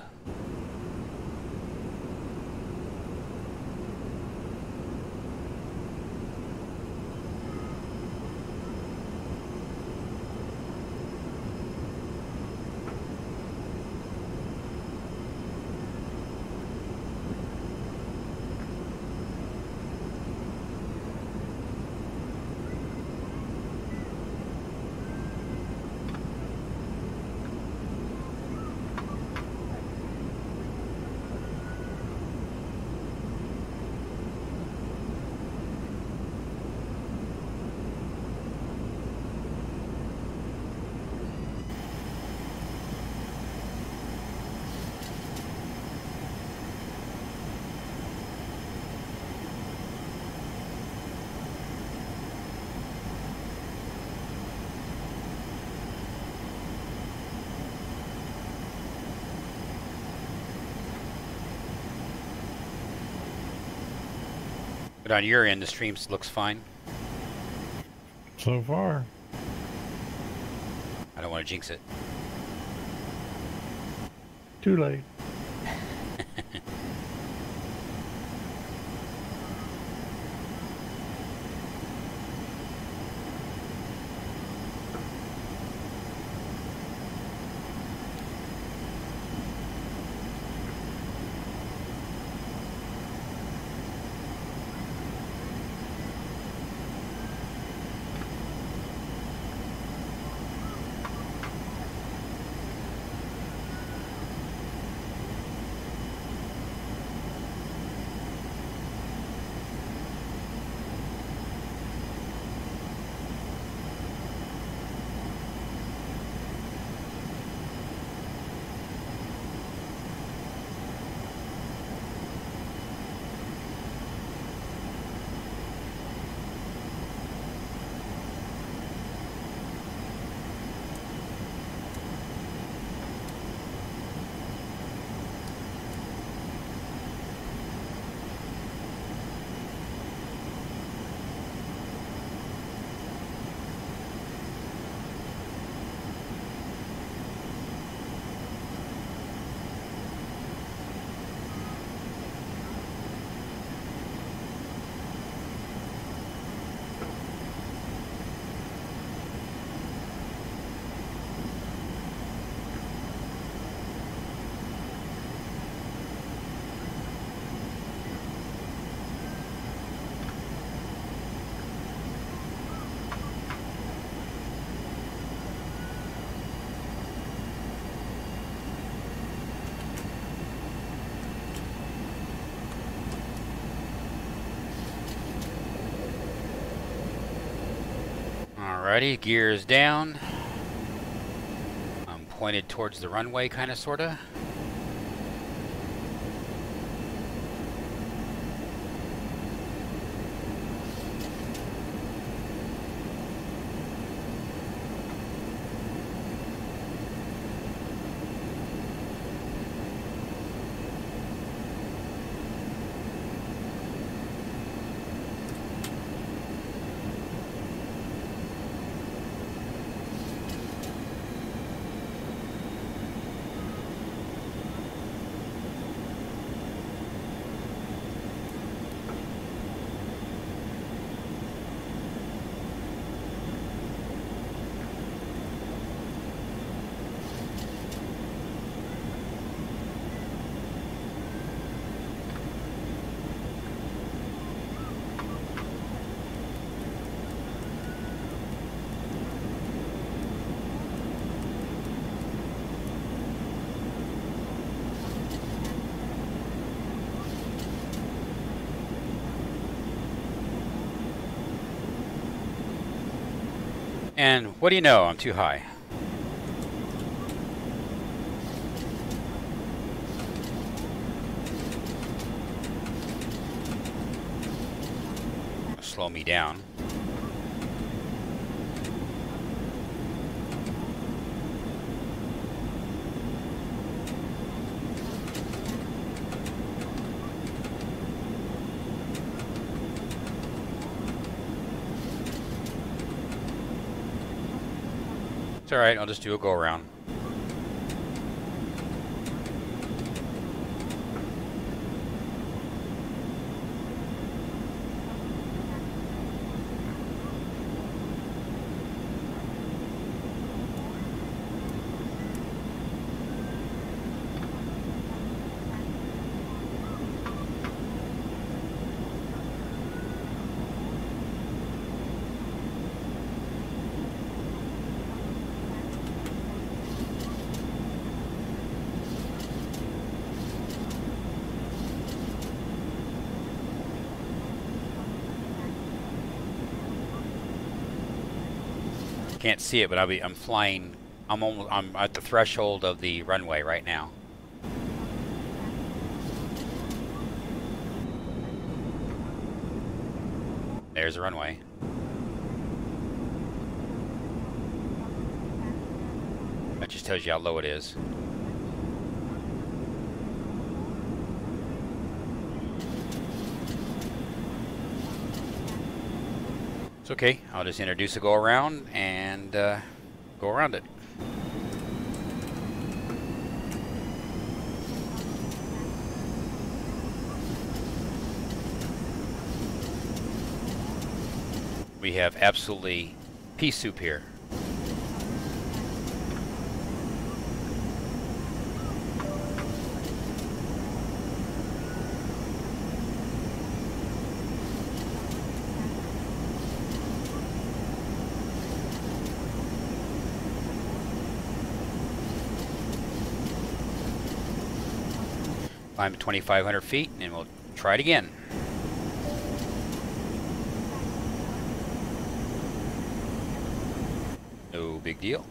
But on your end, the stream looks fine. So far. I don't want to jinx it. Too late. Alrighty, gears down. I'm pointed towards the runway, kind of, sort of. And what do you know? I'm too high. Slow me down. It's alright, I'll just do a go around. Can't see it, but I'm flying. I'm at the threshold of the runway right now. There's the runway. That just tells you how low it is. It's okay. I'll just introduce a go around and go around it. We have absolutely pea soup here. Climb to 2,500 feet and we'll try it again. No big deal.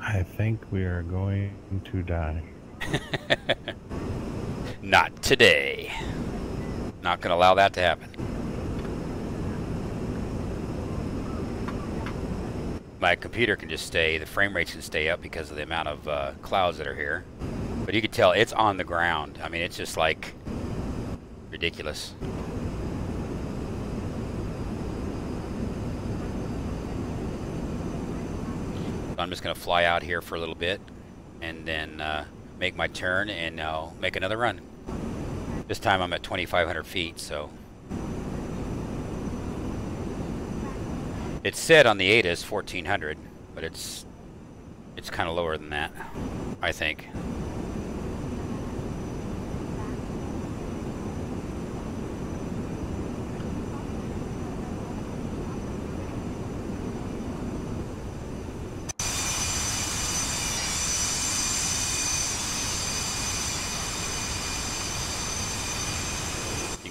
I think we are going to die. Not today. Not going to allow that to happen. My computer can just stay, the frame rates can stay up because of the amount of clouds that are here. But you can tell it's on the ground. I mean, it's just like ridiculous. I'm just going to fly out here for a little bit and then make my turn and I'll make another run. This time I'm at 2,500 feet, so. It's said on the ATIS 1,400, but it's kind of lower than that, I think.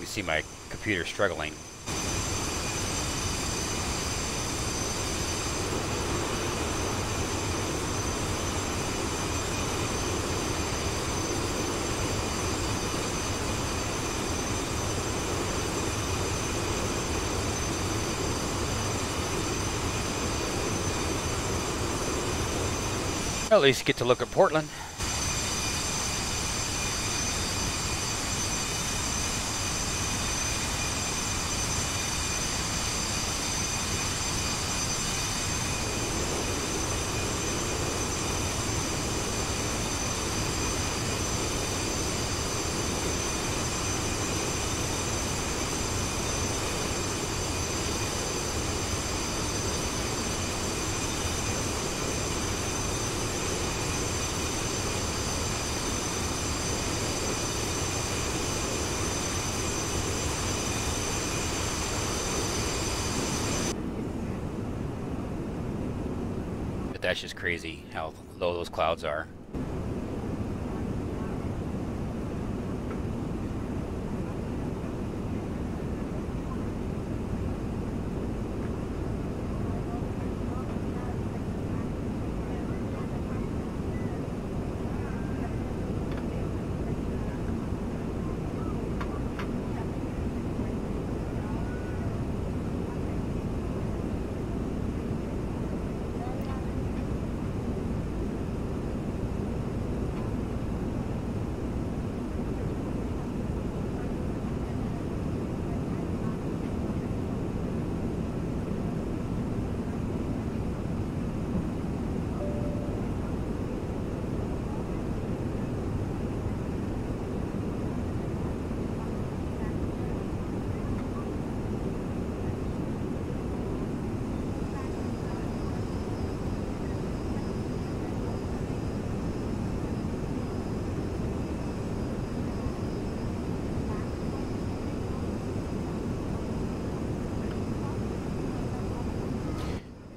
See my computer struggling. Well, at least you get to look at Portland. but that's just crazy how low those clouds are.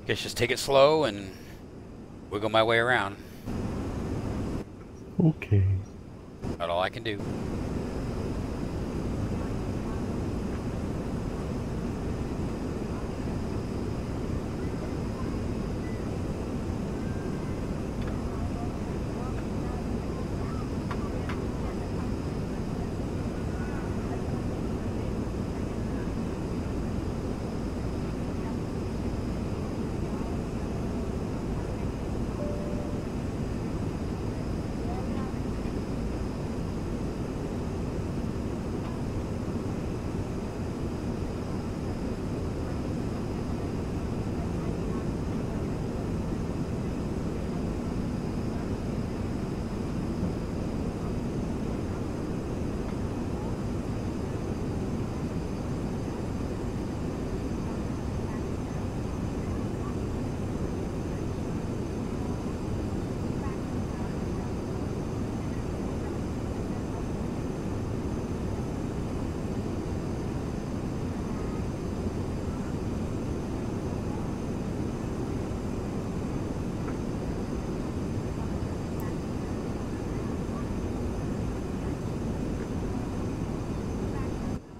Guess just take it slow and wiggle my way around. Okay. About all I can do.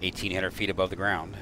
$1,800 feet above the ground.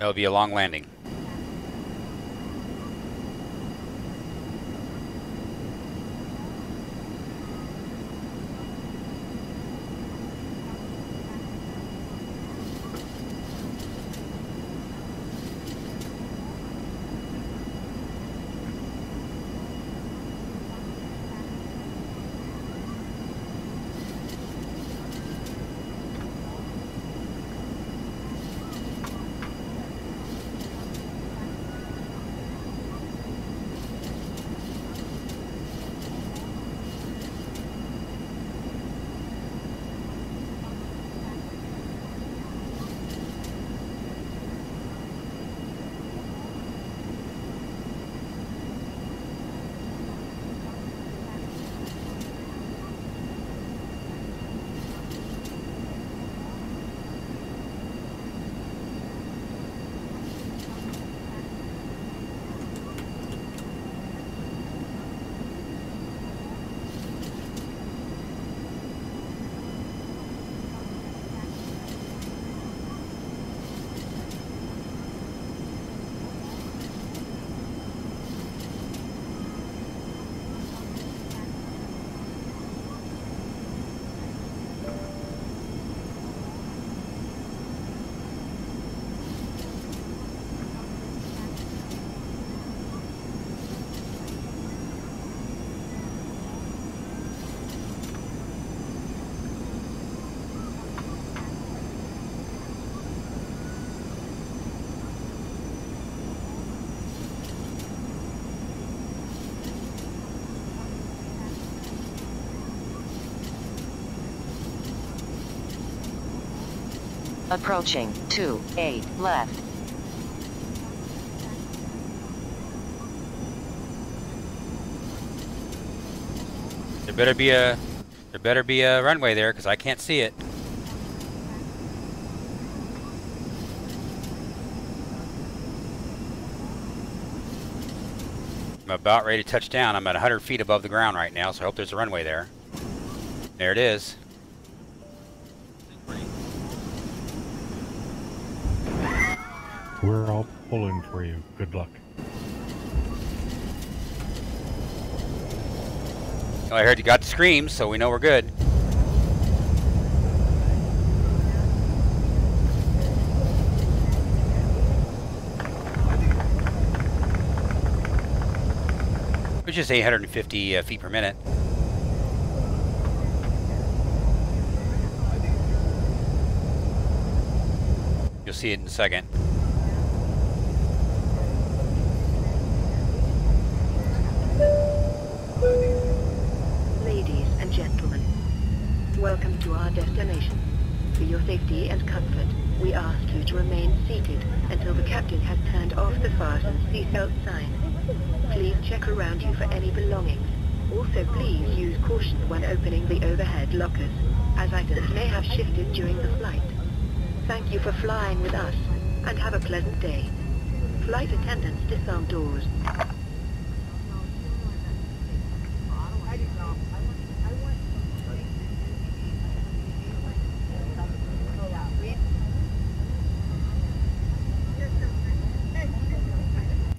That'll be a long landing. Approaching 28 left. There better be a runway there because I can't see it. I'm about ready to touch down. I'm at 100 feet above the ground right now, so I hope there's a runway there. There it is. We're all pulling for you. Good luck. Well, I heard you got the screams, so we know we're good. Which is 850 feet per minute. You'll see it in a second. Ladies and gentlemen, welcome to our destination. For your safety and comfort, we ask you to remain seated until the captain has turned off the fasten seatbelt sign. Please check around you for any belongings. Also, please use caution when opening the overhead lockers, as items may have shifted during the flight. Thank you for flying with us, and have a pleasant day. Flight attendants disarm doors.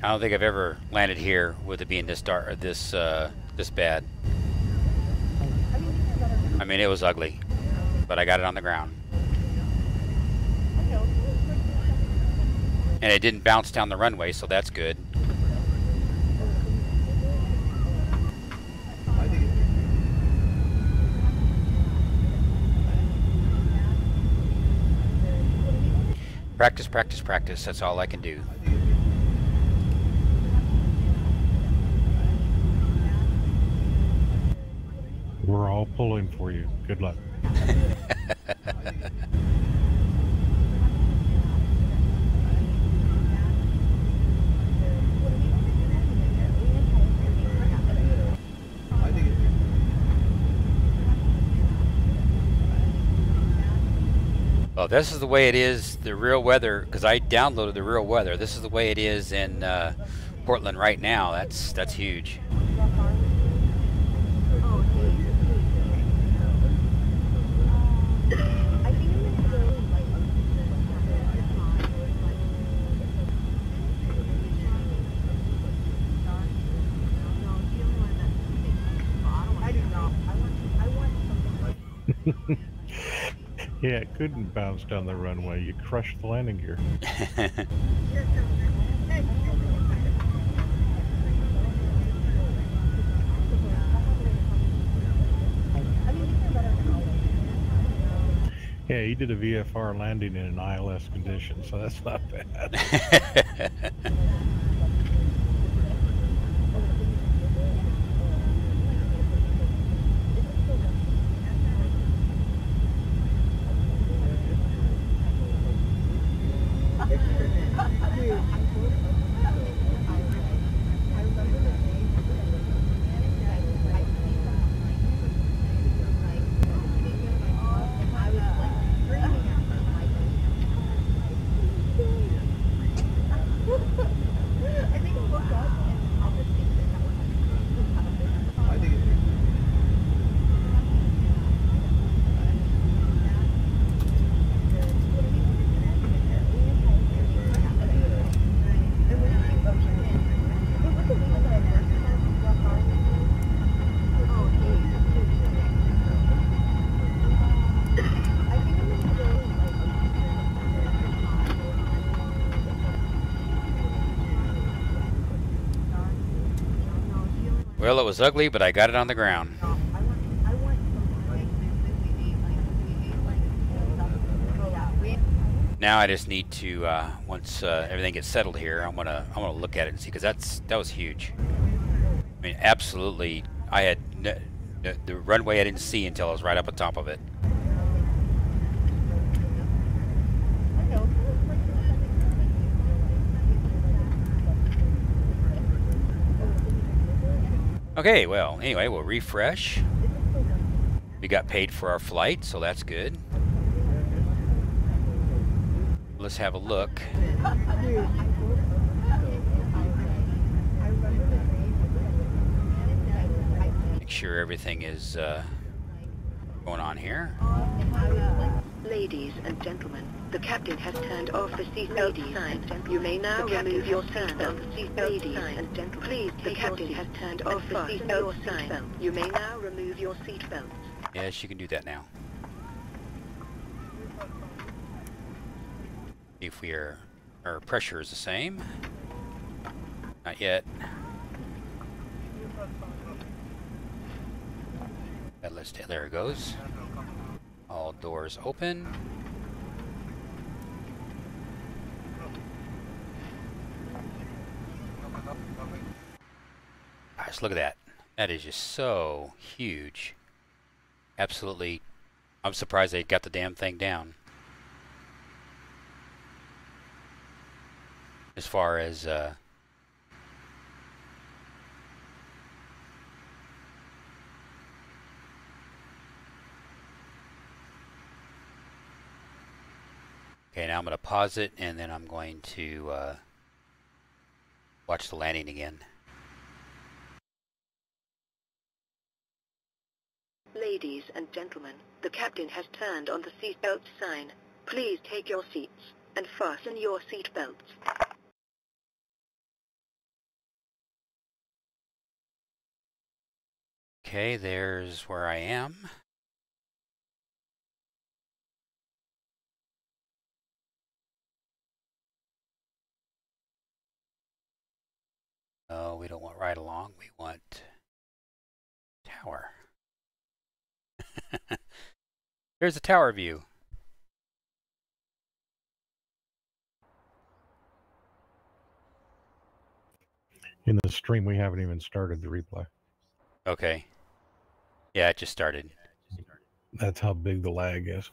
I don't think I've ever landed here with it being this dark or this bad. I mean, it was ugly, but I got it on the ground. And it didn't bounce down the runway, so that's good. Practice, practice, practice. That's all I can do. We're all pulling for you. Good luck. Well, this is the way it is, the real weather, because I downloaded the real weather. This is the way it is in Portland right now. That's huge. Yeah, it couldn't bounce down the runway. You crushed the landing gear. Yeah, he did a VFR landing in an ILS condition, so that's not bad. Well, it was ugly, but I got it on the ground. Now I just need to once everything gets settled here, I want to look at it and see, because that was huge. I mean, absolutely. I had the runway I didn't see until I was right up on top of it. Okay, well, anyway, we'll refresh. We got paid for our flight, so that's good. Let's have a look. Make sure everything is going on here. Ladies and gentlemen, the captain has turned off the seatbelt sign. You may now remove your seatbelt. Ladies and gentlemen, please, the captain has turned off the seatbelt sign. You may now remove your seatbelt. Yes, you can do that now. See if our pressure is the same. Not yet. There it goes. All doors open. Gosh, look at that. That is just so huge. Absolutely. I'm surprised they got the damn thing down. As far as okay, now I'm going to pause it, and then I'm going to watch the landing again. Ladies and gentlemen, the captain has turned on the seatbelt sign. Please take your seats and fasten your seatbelts. Okay, there's where I am. Oh, we don't want ride along. We want tower. Here's the tower view. In the stream, we haven't even started the replay. Okay. Yeah, it just started. That's how big the lag is.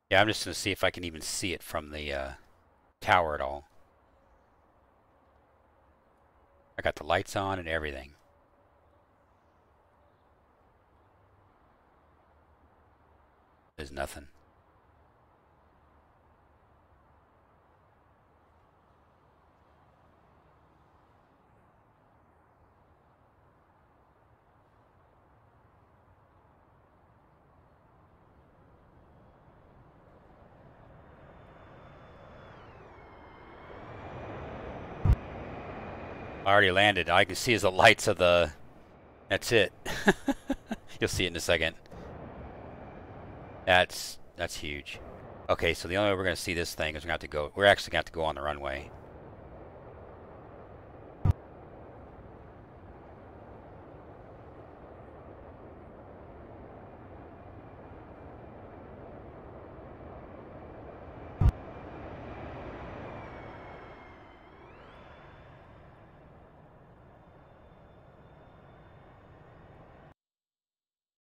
Yeah, I'm just going to see if I can even see it from the tower at all. I got the lights on and everything. There's nothing. I already landed. All I can see is the lights of the... That's it. You'll see it in a second. That's huge. Okay, so the only way we're going to see this thing is we're actually going to have to go on the runway.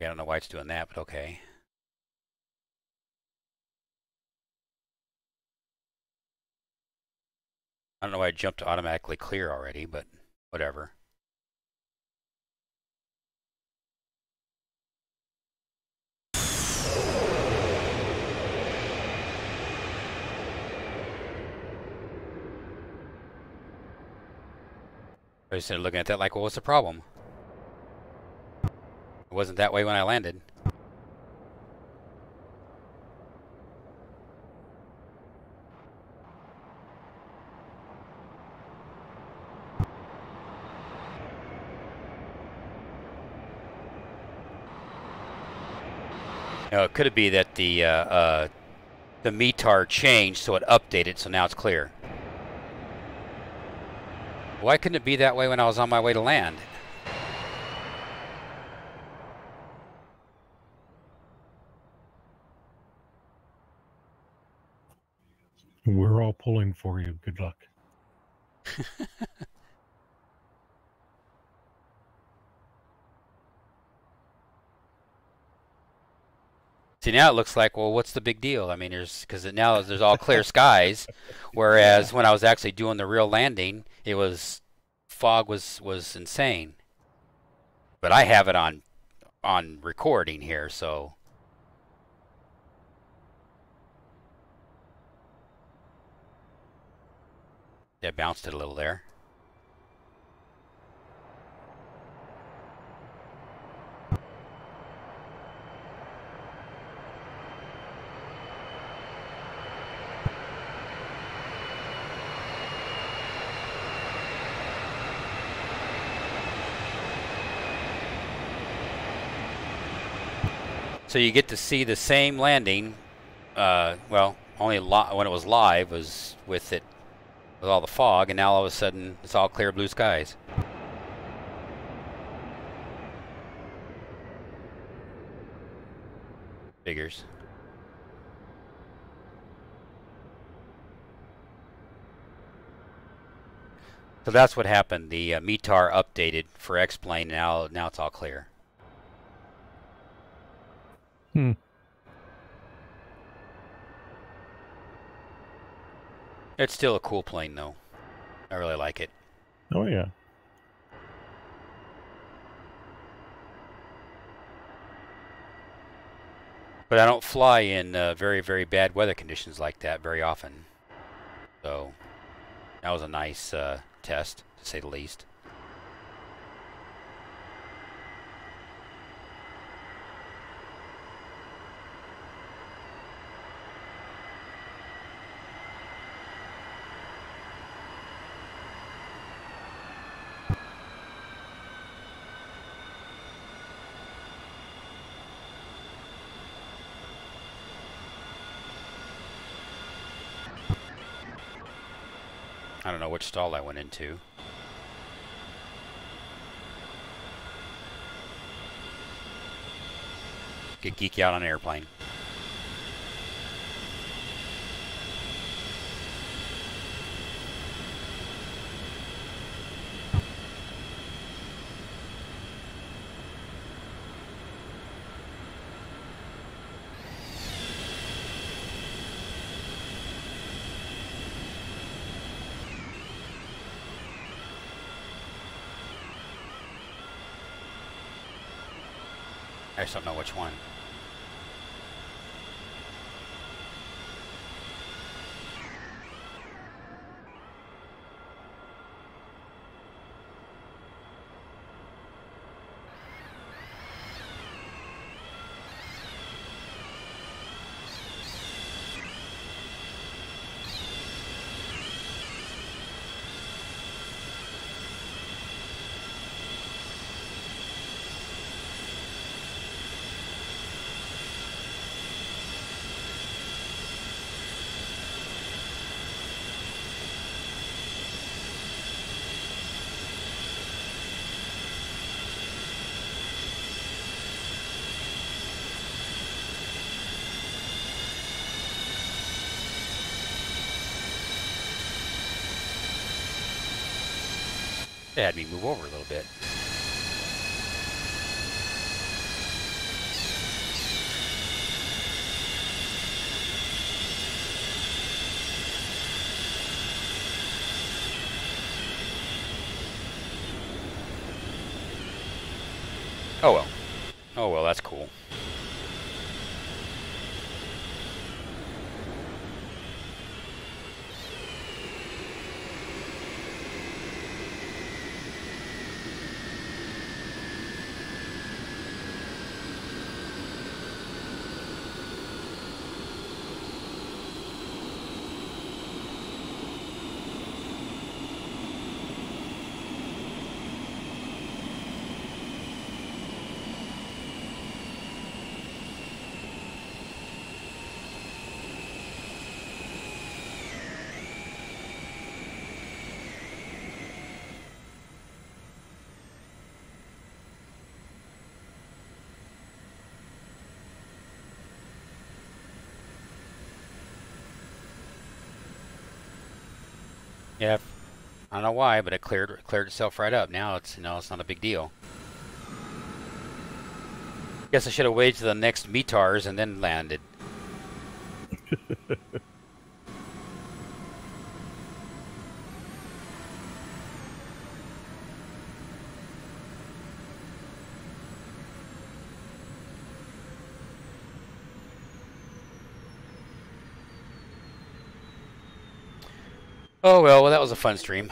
I don't know why it's doing that, but okay. I don't know why it jumped to automatically clear already, but whatever. I was looking at that like, well, what's the problem? It wasn't that way when I landed. No, it could be that the METAR changed, so it updated, so now it's clear. Why couldn't it be that way when I was on my way to land? We're all pulling for you. Good luck. See, now it looks like, well, what's the big deal? I mean, because now there's all clear skies, whereas when I was actually doing the real landing, it was fog was insane. But I have it on recording here, so yeah, bounced it a little there. So you get to see the same landing. Well, only when it was live was with all the fog, and now all of a sudden it's all clear blue skies. Figures. So that's what happened. The METAR updated for X-Plane. Now it's all clear. Hmm. It's still a cool plane, though. I really like it. Oh yeah. But I don't fly in very, very bad weather conditions like that very often. So that was a nice test, to say the least. I don't know which stall I went into. Get geeky out on an airplane. I just don't know which one. They had me move over a little bit. Oh well. Oh well, that's cool. Yeah, I don't know why, but it cleared itself right up. Now it's it's not a big deal. Guess I should have waited to the next METARs and then landed. Oh well, that was a fun stream.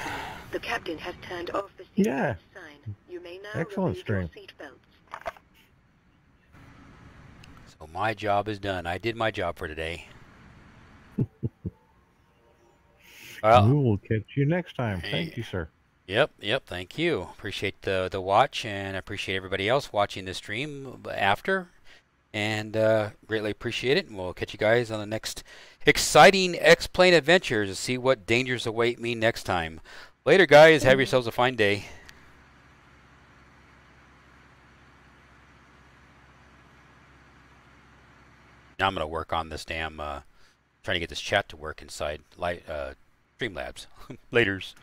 The captain has turned off the Yeah. seatbelt sign. You may now Excellent remove your stream. seatbelts. So my job is done. I did my job for today. Well, We will catch you next time. Thank you, sir. Yep. Thank you. Appreciate the watch, and appreciate everybody else watching the stream after, and greatly appreciate it. And we'll catch you guys on the next exciting X-Plane adventures to see what dangers await me next time. Later, guys. Have yourselves a fine day. Now I'm going to work on this damn trying to get this chat to work inside Streamlabs. Laters.